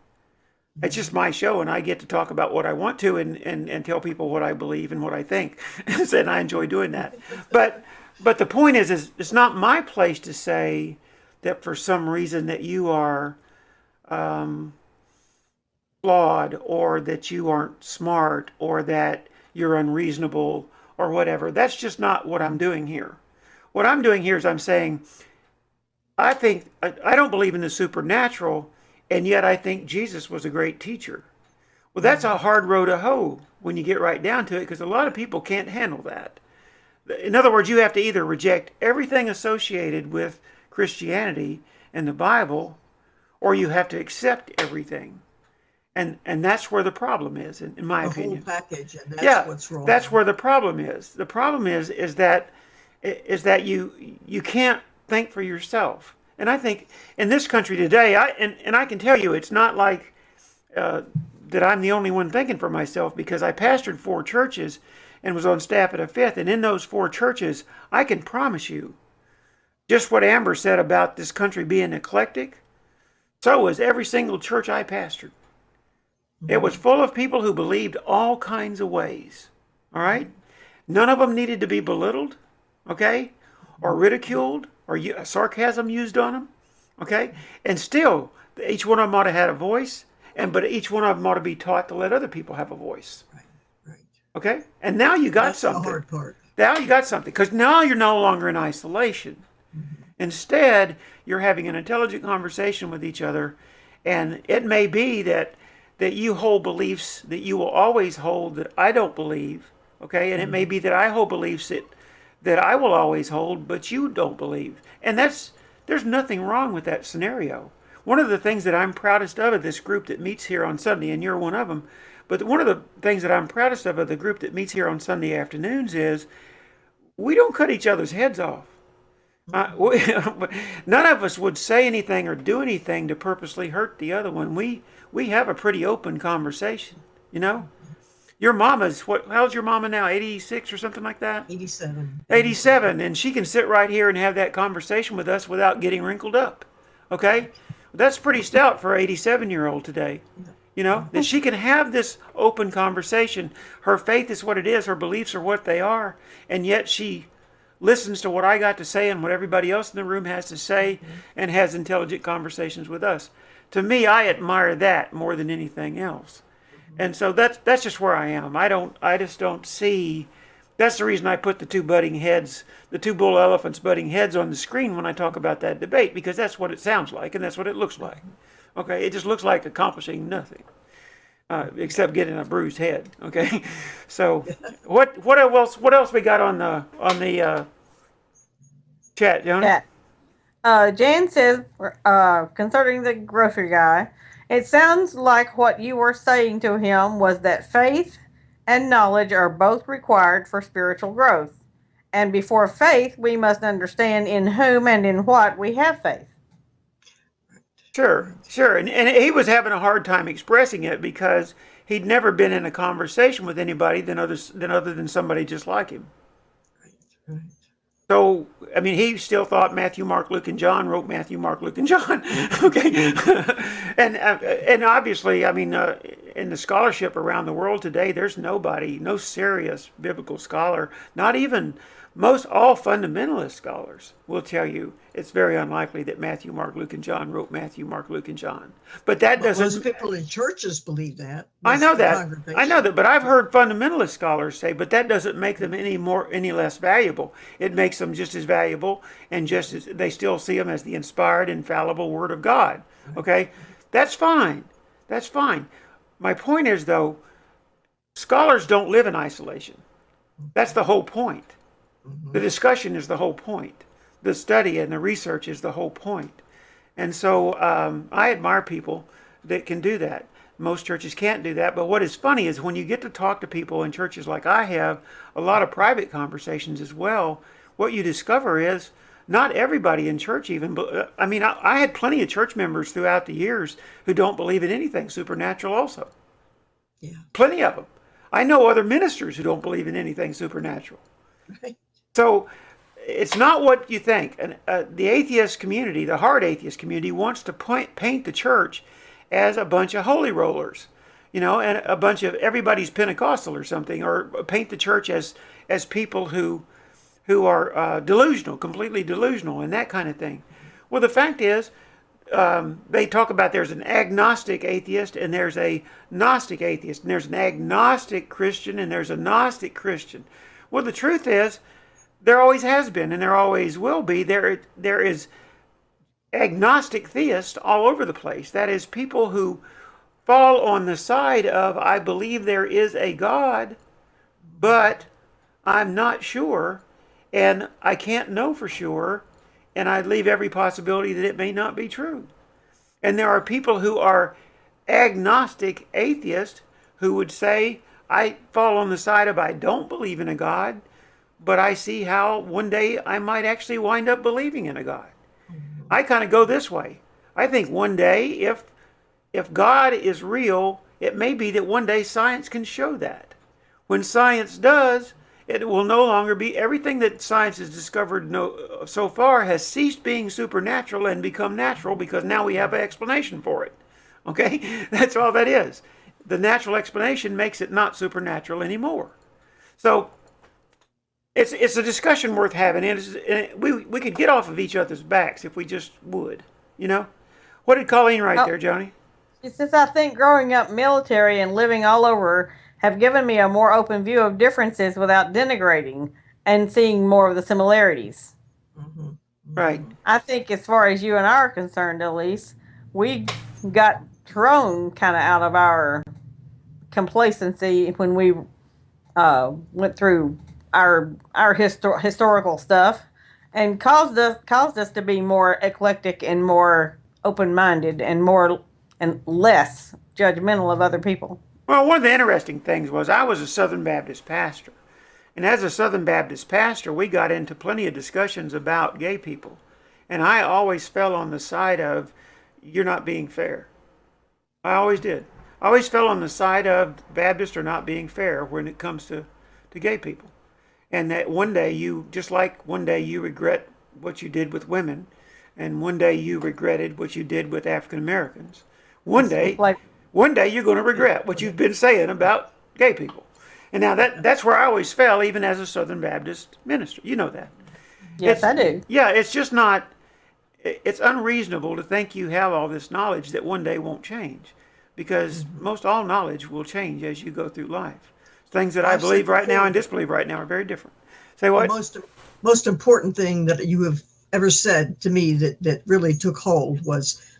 It's just my show, and I get to talk about what I want to and tell people what I believe and what I think. And I enjoy doing that. But the point is it's not my place to say that for some reason that you are flawed, or that you aren't smart, or that you're unreasonable, or whatever. That's just not what I'm doing here. What I'm doing here is I'm saying, I don't believe in the supernatural, and yet I think Jesus was a great teacher. Well, that's a hard row to hoe when you get right down to it, because a lot of people can't handle that. In other words, you have to either reject everything associated with Christianity and the Bible, or you have to accept everything. And that's where the problem is, in my opinion. The whole package, and that's what's wrong. That's where the problem is. The problem is that you can't think for yourself. And I think in this country today, I can tell you, it's not like that I'm the only one thinking for myself, because I pastored 4 churches and was on staff at a 5th. And in those 4 churches, I can promise you, just what Amber said about this country being eclectic, so was every single church I pastored. It was full of people who believed all kinds of ways. All right? None of them needed to be belittled, okay, or ridiculed, or sarcasm used on them, okay? And still, each one of them ought to have had a voice, but each one of them ought to be taught to let other people have a voice. Right. Okay? And now you got something. That's the hard part. Now you got something, because now you're no longer in isolation. Instead, you're having an intelligent conversation with each other, and it may be that you hold beliefs that you will always hold that I don't believe, okay? And it may be that I hold beliefs that I will always hold, but you don't believe. And there's nothing wrong with that scenario. One of the things that I'm proudest of this group that meets here on Sunday, and you're one of them, but one of the things that I'm proudest of the group that meets here on Sunday afternoons is we don't cut each other's heads off. None of us would say anything or do anything to purposely hurt the other one. We have a pretty open conversation, you know? Your mama's, how's your mama now, 86 or something like that? 87. 87, and she can sit right here and have that conversation with us without getting wrinkled up, okay? That's pretty stout for an 87-year-old today, you know? That she can have this open conversation. Her faith is what it is, her beliefs are what they are, and yet she listens to what I got to say and what everybody else in the room has to say, and has intelligent conversations with us. To me, I admire that more than anything else. And so that's just where I am. I just don't see. That's the reason I put the 2 butting heads, the 2 bull elephants butting heads on the screen when I talk about that debate, because that's what it sounds like and that's what it looks like. Okay, it just looks like accomplishing nothing, except getting a bruised head. Okay, so what else we got on the chat, Jonah? Yeah. Jan says, concerning the grocery guy, it sounds like what you were saying to him was that faith and knowledge are both required for spiritual growth. And before faith, we must understand in whom and in what we have faith. Sure, sure. And he was having a hard time expressing it because he'd never been in a conversation with anybody other than somebody just like him. Right. So, I mean, he still thought Matthew, Mark, Luke, and John wrote Matthew, Mark, Luke, and John. Okay. And obviously, I mean, in the scholarship around the world today, there's nobody, no serious biblical scholar, not even all fundamentalist scholars will tell you it's very unlikely that Matthew, Mark, Luke, and John wrote Matthew, Mark, Luke, and John. But that doesn't. Most people in churches believe that. I know that. But I've heard fundamentalist scholars say, but that doesn't make them any less valuable. It makes them just as valuable, and just as they still see them as the inspired, infallible Word of God. Okay, that's fine. That's fine. My point is, though, scholars don't live in isolation. That's the whole point. The discussion is the whole point. The study and the research is the whole point. And so I admire people that can do that. Most churches can't do that. But what is funny is when you get to talk to people in churches like I have, a lot of private conversations as well, what you discover is not everybody in church even, I mean, I had plenty of church members throughout the years who don't believe in anything supernatural also. Yeah. Plenty of them. I know other ministers who don't believe in anything supernatural. Right. So it's not what you think. And the atheist community, the hard atheist community, wants to paint the church as a bunch of holy rollers, and a bunch of everybody's Pentecostal or something, or paint the church as people who are delusional, completely delusional, and that kind of thing. Well, the fact is, they talk about there's an agnostic atheist and there's a Gnostic atheist, and there's an agnostic Christian and there's a Gnostic Christian. Well, the truth is, there always has been and there always will be. There is agnostic theists all over the place. That is, people who fall on the side of, I believe there is a God, but I'm not sure, and I can't know for sure, and I leave every possibility that it may not be true. And there are people who are agnostic atheists who would say, I fall on the side of I don't believe in a God, but I see how one day I might actually wind up believing in a God. I kind of go this way. I think one day, if God is real, it may be that one day science can show that. When science does, it will no longer be, everything that science has discovered so far has ceased being supernatural and become natural, because now we have an explanation for it. Okay? That's all that is. The natural explanation makes it not supernatural anymore. So it's a discussion worth having, and we could get off of each other's backs if we just would, What did Colleen write there, Joni? She says, I think growing up military and living all over have given me a more open view of differences without denigrating and seeing more of the similarities. Mm-hmm. Right. I think as far as you and I are concerned, Elise, we got thrown kind of out of our complacency when we went through our historical stuff, and caused us to be more eclectic and more open-minded and less judgmental of other people. Well, one of the interesting things was I was a Southern Baptist pastor. And as a Southern Baptist pastor, we got into plenty of discussions about gay people. And I always fell on the side of, you're not being fair. I always did. I always fell on the side of Baptists are not being fair when it comes to gay people. And that one day just like one day you regret what you did with women, and one day you regretted what you did with African Americans, one day you're going to regret what you've been saying about gay people. And now that's where I always fell, even as a Southern Baptist minister. You know that. Yes, I do. Yeah, it's just not, it's unreasonable to think you have all this knowledge that one day won't change, because most all knowledge will change as you go through life. Things that I believe right now and disbelieve right now are very different. Say what? The most important thing that you have ever said to me that really took hold was,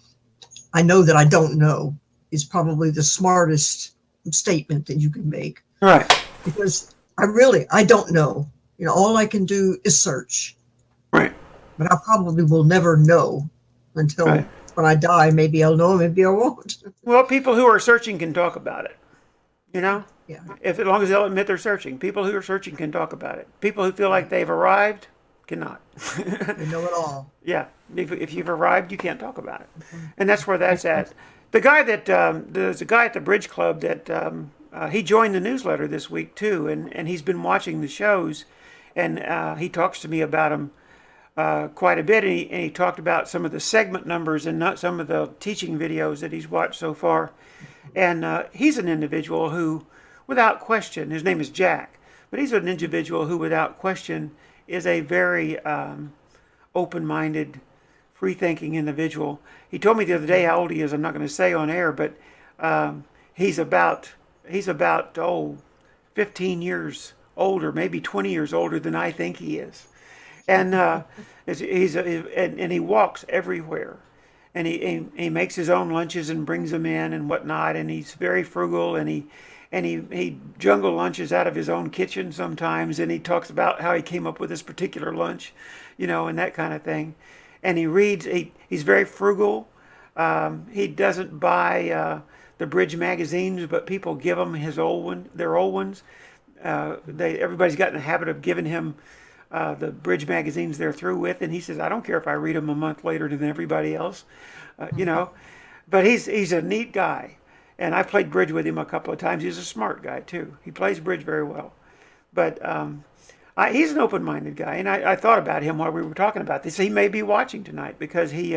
I know that I don't know, is probably the smartest statement that you can make. Right. Because I don't know. All I can do is search. Right. But I probably will never know until when I die. Maybe I'll know, maybe I won't. Well, people who are searching can talk about it. You know, Yeah. if as long as they'll admit they're searching. People who are searching can talk about it. People who feel like they've arrived cannot. They know it all. Yeah, if you've arrived, you can't talk about it, and that's where that's at. The guy that there's a guy at the Bridge Club that he joined the newsletter this week too, and he's been watching the shows, and he talks to me about them quite a bit, and he talked about some of the segment numbers and not some of the teaching videos that he's watched so far, and he's an individual who, without question, his name is Jack, but he's an individual who, without question, is a very open-minded, free-thinking individual. He told me the other day how old he is. I'm not going to say on air, but he's about 15 years older, maybe 20 years older than I think he is. And and he walks everywhere, and he makes his own lunches and brings them in and whatnot. And he's very frugal, and he jungle lunches out of his own kitchen sometimes, and he talks about how he came up with this particular lunch, and that kind of thing. And he reads. He's very frugal. He doesn't buy the Bridge magazines, but people give him their old ones. Everybody's got in the habit of giving him the Bridge magazines they're through with, and he says, I don't care if I read them a month later than everybody else, But he's a neat guy. And I played bridge with him a couple of times. He's a smart guy, too. He plays bridge very well. But he's an open-minded guy. And I thought about him while we were talking about this. He may be watching tonight because he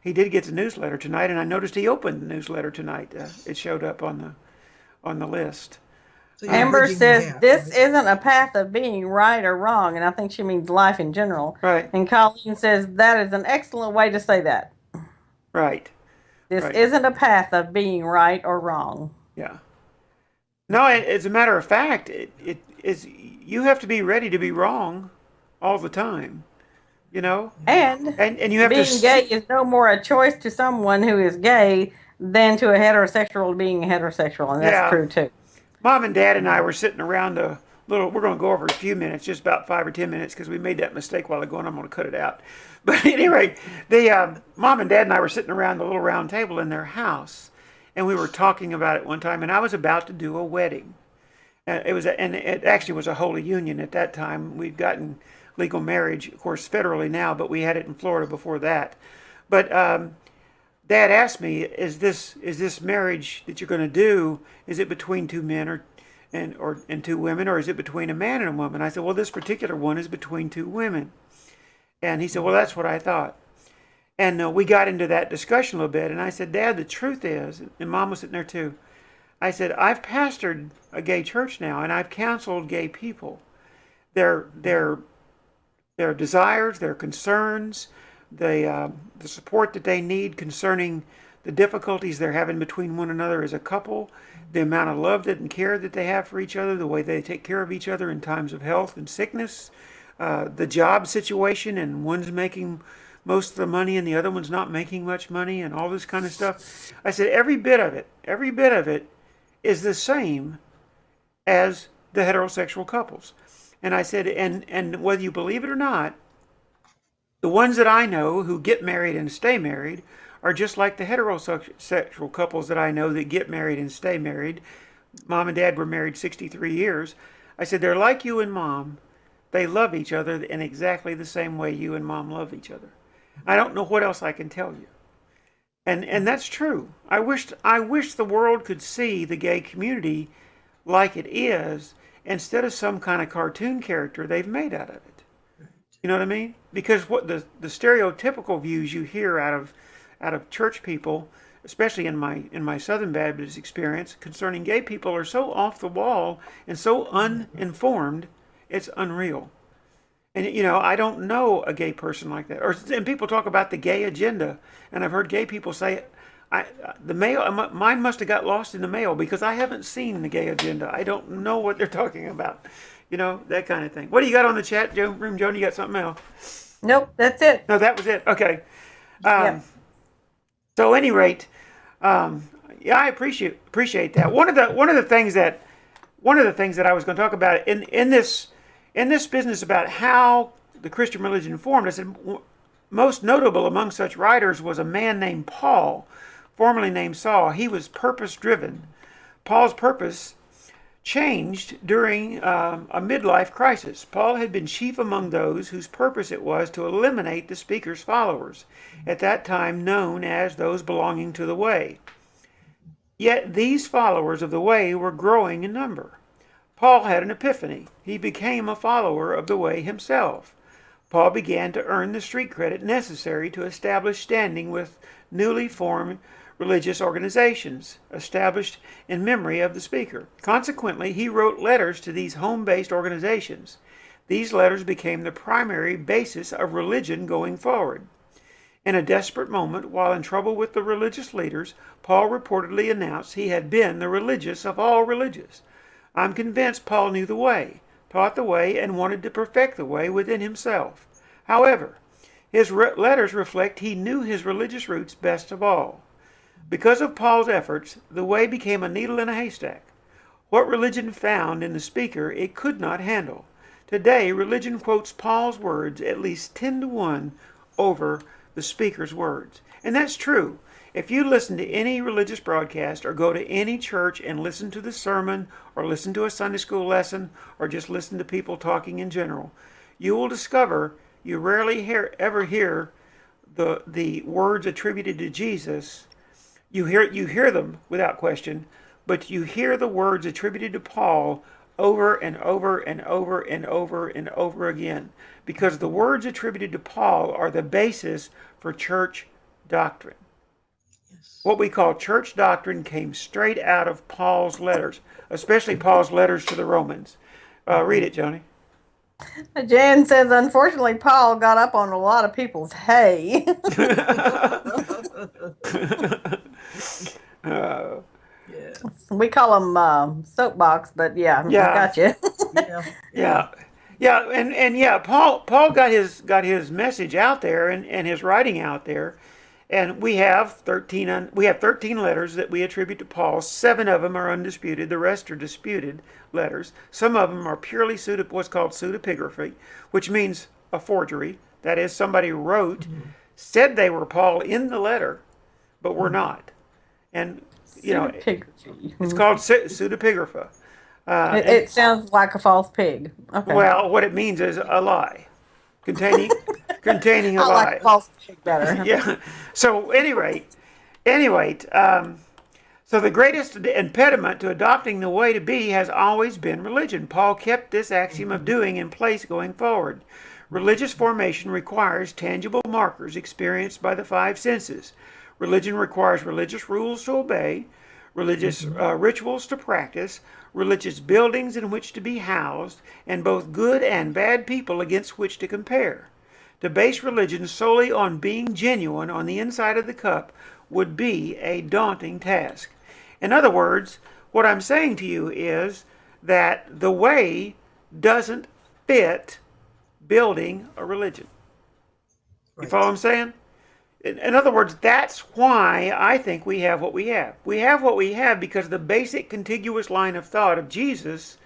did get the newsletter tonight. And I noticed he opened the newsletter tonight. It showed up on the list. So Amber says this isn't a path of being right or wrong. And I think she means life in general. Right. And Colleen says that is an excellent way to say that. Right. This isn't a path of being right or wrong. Yeah. No, as a matter of fact, it is. You have to be ready to be wrong all the time, And you have being gay is no more a choice to someone who is gay than to a heterosexual being heterosexual, and that's true too. Mom and Dad and I were sitting around we're going to go over a few minutes, just about 5 or 10 minutes, because we made that mistake while ago, and I'm going to cut it out. But anyway, the Mom and Dad and I were sitting around the little round table in their house, and we were talking about it one time, and I was about to do a wedding. It actually was a holy union at that time. We'd gotten legal marriage, of course, federally now, but we had it in Florida before that. But Dad asked me, is this marriage that you're going to do, is it between two men and two women, or is it between a man and a woman? I said, well, this particular one is between two women. And he said, well, that's what I thought. And we got into that discussion a little bit. And I said, Dad, the truth is, and Mom was sitting there too, I said, I've pastored a gay church now, and I've counseled gay people. Their desires, their concerns, the support that they need concerning the difficulties they're having between one another as a couple, the amount of love and care that they have for each other, the way they take care of each other in times of health and sickness, the job situation, and one's making most of the money and the other one's not making much money, and all this kind of stuff. I said every bit of it is the same as the heterosexual couples. And I said, and whether you believe it or not, the ones that I know who get married and stay married are just like the heterosexual couples that I know that get married and stay married. Mom and Dad were married 63 years. I said, they're like you and Mom. They love each other in exactly the same way you and Mom love each other. I don't know what else I can tell you. And that's true. I wish the world could see the gay community like it is, instead of some kind of cartoon character they've made out of it. You know what I mean? Because what the stereotypical views you hear out of church people, especially in my Southern Baptist experience, concerning gay people are so off the wall and so uninformed, it's unreal. And I don't know a gay person like that. And people talk about the gay agenda, and I've heard gay people say, mine must have got lost in the mail because I haven't seen the gay agenda. I don't know what they're talking about. That kind of thing. What do you got on the chat room, Joan? You got something else? Nope, that's it. No, that was it. Okay. So, at any rate, I appreciate that. One of the things that I was going to talk about in this business about how the Christian religion formed, I said most notable among such writers was a man named Paul, formerly named Saul. He was purpose-driven. Paul's purpose changed during a midlife crisis. Paul had been chief among those whose purpose it was to eliminate the speaker's followers, at that time known as those belonging to the Way. Yet these followers of the Way were growing in number. Paul had an epiphany. He became a follower of the Way himself. Paul began to earn the street credit necessary to establish standing with newly formed religious organizations established in memory of the speaker. Consequently, he wrote letters to these home-based organizations. These letters became the primary basis of religion going forward. In a desperate moment, while in trouble with the religious leaders, Paul reportedly announced he had been the religious of all religious. I'm convinced Paul knew the Way, taught the Way, and wanted to perfect the Way within himself. However, his letters reflect he knew his religious roots best of all. Because of Paul's efforts, the Way became a needle in a haystack. What religion found in the speaker it could not handle. Today, religion quotes Paul's words at least 10 to 1 over the speaker's words. And that's true. If you listen to any religious broadcast or go to any church and listen to the sermon or listen to a Sunday school lesson or just listen to people talking in general, you will discover you rarely ever hear the words attributed to Jesus. You hear them without question, but you hear the words attributed to Paul over and over and over and over and over again, because the words attributed to Paul are the basis for church doctrine. Yes. What we call church doctrine came straight out of Paul's letters, especially Paul's letters to the Romans. Read it, Joni. Jan says, unfortunately, Paul got up on a lot of people's hay. Yeah. We call them soapbox, but yeah, I got you. Yeah, and Paul got his message out there and his writing out there, and we have 13 letters that we attribute to Paul. 7 of them are undisputed. The rest are disputed letters. Some of them are purely what's called pseudepigraphy, which means a forgery. That is, somebody wrote, said they were Paul in the letter, but were not. And it's called pseudepigrapha. It sounds like a false pig. Okay. Well, what it means is a lie, containing a I lie. like false pig better. Yeah. So, anyway, so the greatest impediment to adopting the Way to Be has always been religion. Paul kept this axiom of doing in place going forward. Religious formation requires tangible markers experienced by the 5 senses. Religion requires religious rules to obey, religious rituals to practice, religious buildings in which to be housed, and both good and bad people against which to compare. To base religion solely on being genuine on the inside of the cup would be a daunting task. In other words, what I'm saying to you is that the Way doesn't fit building a religion. Right. You follow what I'm saying? In other words, that's why I think we have what we have. We have what we have because the basic contiguous line of thought of Jesus,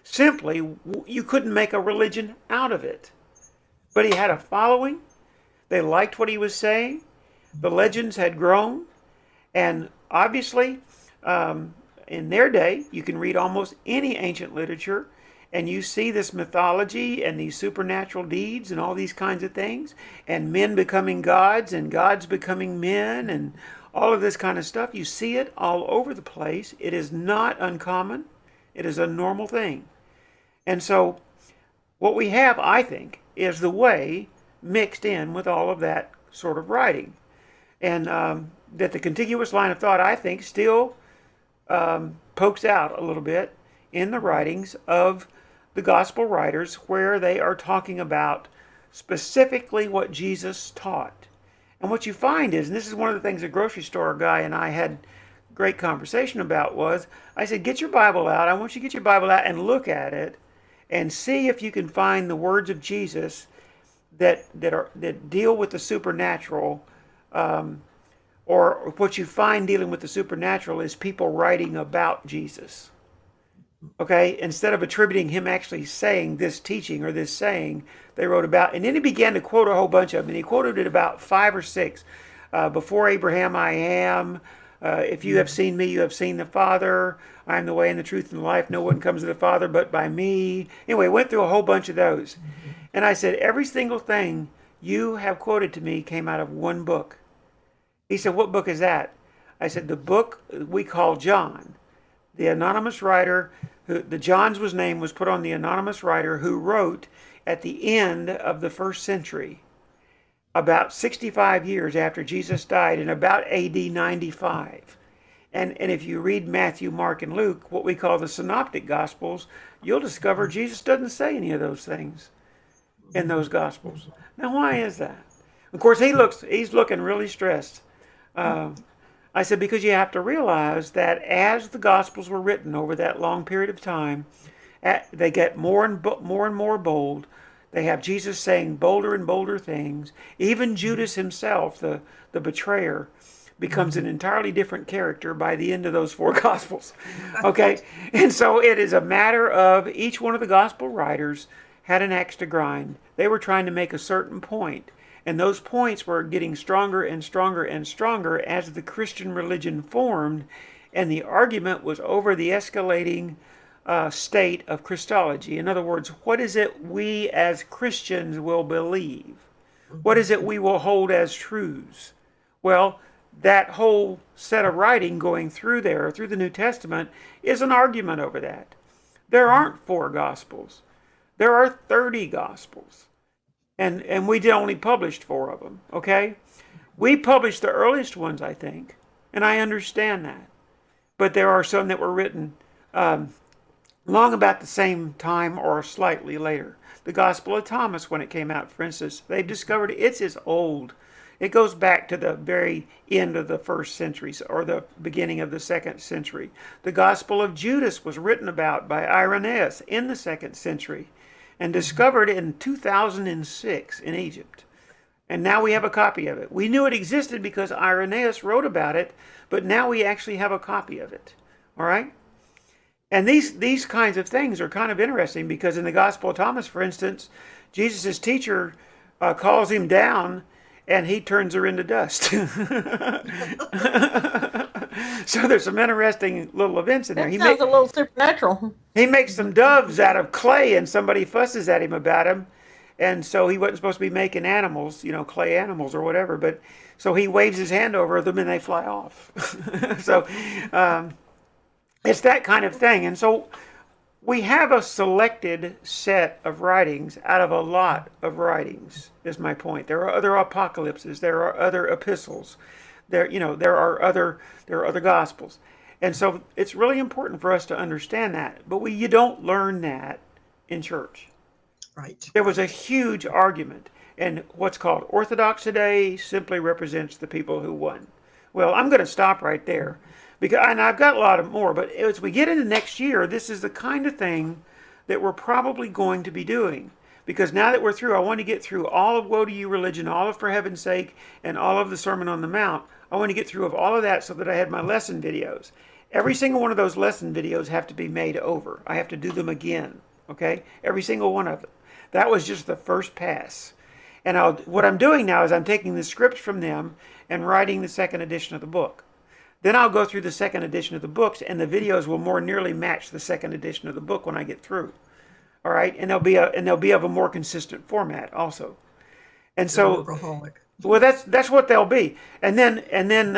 simply, you couldn't make a religion out of it. But he had a following. They liked what he was saying. The legends had grown. And obviously, in their day, you can read almost any ancient literature, and you see this mythology and these supernatural deeds and all these kinds of things, and men becoming gods and gods becoming men and all of this kind of stuff. You see it all over the place. It is not uncommon. It is a normal thing. And so what we have, I think, is the Way mixed in with all of that sort of writing. And that the contiguous line of thought, I think, still pokes out a little bit in the writings of the gospel writers, where they are talking about specifically what Jesus taught. And what you find is, and this is one of the things a grocery store guy and I had great conversation about, was I said, get your Bible out. I want you to get your Bible out and look at it and see if you can find the words of Jesus that deal with the supernatural, or what you find dealing with the supernatural is people writing about Jesus. Okay, instead of attributing him actually saying this teaching or this saying, they wrote about, and then he began to quote a whole bunch of them, and he quoted it about 5 or 6. Before Abraham I am, If you have seen me, you have seen the Father. I am the way and the truth and the life. No one comes to the Father but by me. Anyway, went through a whole bunch of those. And I said, every single thing you have quoted to me came out of one book. He said, what book is that? I said, the book we call John. The anonymous writer, the John's name was put on the anonymous writer who wrote at the end of the first century, about 65 years after Jesus died, in about AD 95. And if you read Matthew, Mark, and Luke, what we call the synoptic gospels, you'll discover Jesus doesn't say any of those things in those gospels. Now, why is that? Of course, he's looking really stressed. I said, because you have to realize that as the gospels were written over that long period of time, they get more and more bold. They have Jesus saying bolder and bolder things. Even Judas himself, the betrayer, becomes an entirely different character by the end of those four gospels. Okay? And so it is a matter of each one of the gospel writers had an axe to grind. They were trying to make a certain point. And those points were getting stronger and stronger and stronger as the Christian religion formed. And the argument was over the escalating state of Christology. In other words, what is it we as Christians will believe? What is it we will hold as truths? Well, that whole set of writing going through there, through the New Testament, is an argument over that. There aren't 4 Gospels. There are 30 Gospels. And we only published 4 of them, okay? We published the earliest ones, I think, and I understand that. But there are some that were written long about the same time or slightly later. The Gospel of Thomas, when it came out, for instance, they've discovered it's as old. It goes back to the very end of the 1st century or the beginning of the 2nd century. The Gospel of Judas was written about by Irenaeus in the 2nd century and discovered in 2006 in Egypt. And now we have a copy of it. We knew it existed because Irenaeus wrote about it, but now we actually have a copy of it. All right? And these kinds of things are kind of interesting because in the Gospel of Thomas, for instance, Jesus' teacher calls him down and he turns her into dust. So there's some interesting little events in there. That sounds a little supernatural. He makes some doves out of clay and somebody fusses at him about him. And so he wasn't supposed to be making animals, clay animals or whatever. But so he waves his hand over them and they fly off. So it's that kind of thing. And so we have a selected set of writings out of a lot of writings, is my point. There are other apocalypses. There are other epistles. There are other gospels. And so it's really important for us to understand that. But you don't learn that in church. Right. There was a huge argument. And what's called Orthodox today simply represents the people who won. Well, I'm going to stop right there. And I've got a lot of more, but as we get into next year, this is the kind of thing that we're probably going to be doing. Because now that we're through, I want to get through all of Woe to You Religion, all of For Heaven's Sake, and all of the Sermon on the Mount. I want to get through of all of that so that I had my lesson videos. Every single one of those lesson videos have to be made over. I have to do them again, okay? Every single one of them. That was just the first pass. And what I'm doing now is I'm taking the scripts from them and writing the 2nd edition of the book. Then I'll go through the 2nd edition of the books, and the videos will more nearly match the 2nd edition of the book when I get through. All right, and they'll be of a more consistent format also. And so, well, that's what they'll be. And then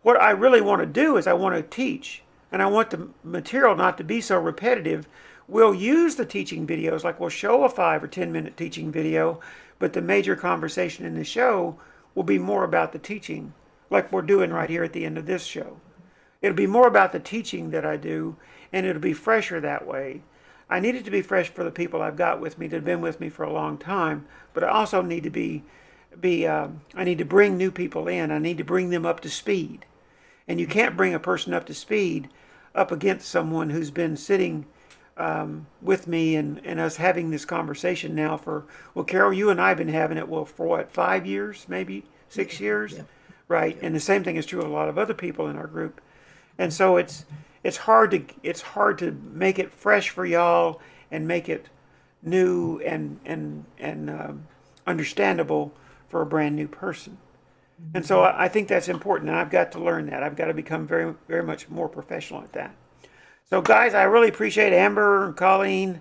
what I really want to do is I want to teach, and I want the material not to be so repetitive. We'll use the teaching videos, like we'll show a 5 or 10 minute teaching video, but the major conversation in the show will be more about the teaching, like we're doing right here at the end of this show. It'll be more about the teaching that I do, and it'll be fresher that way. I need it to be fresh for the people I've got with me that have been with me for a long time, but I also need to I need to bring new people in. I need to bring them up to speed. And you can't bring a person up to speed up against someone who's been sitting with me and us having this conversation now for, well, Carol, you and I have been having it, for what, 5 years, maybe 6 years? Yeah. Right, and the same thing is true of a lot of other people in our group. And so it's hard to make it fresh for y'all and make it new and understandable for a brand new person. And so I think that's important, and I've got to learn that. I've got to become very, very much more professional at that. So guys, I really appreciate Amber, Colleen,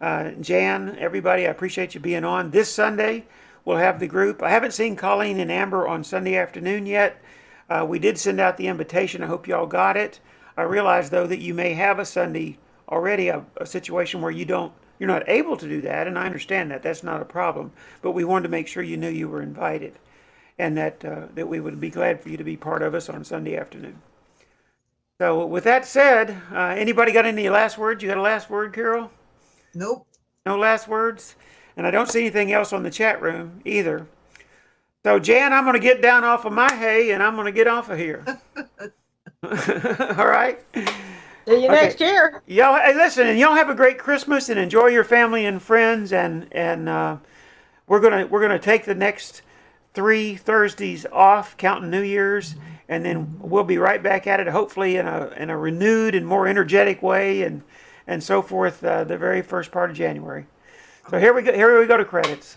Jan, everybody. I appreciate you being on. This Sunday, we'll have the group. I haven't seen Colleen and Amber on Sunday afternoon yet. We did send out the invitation. I hope you all got it. I realize, though, that you may have a Sunday already, a situation where you're not able to do that, and I understand that. That's not a problem. But we wanted to make sure you knew you were invited, and that we would be glad for you to be part of us on Sunday afternoon. So with that said, anybody got any last words? You got a last word, Carol? Nope. No last words? And I don't see anything else on the chat room either. So Jan, I'm going to get down off of my hay, and I'm going to get off of here. All right? See you next year. Y'all, hey, listen, and y'all have a great Christmas and enjoy your family and friends, and we're gonna take the next 3 Thursdays off, counting New Year's, and then we'll be right back at it, hopefully in a renewed and more energetic way, and so forth. The very first part of January. So here we go to credits.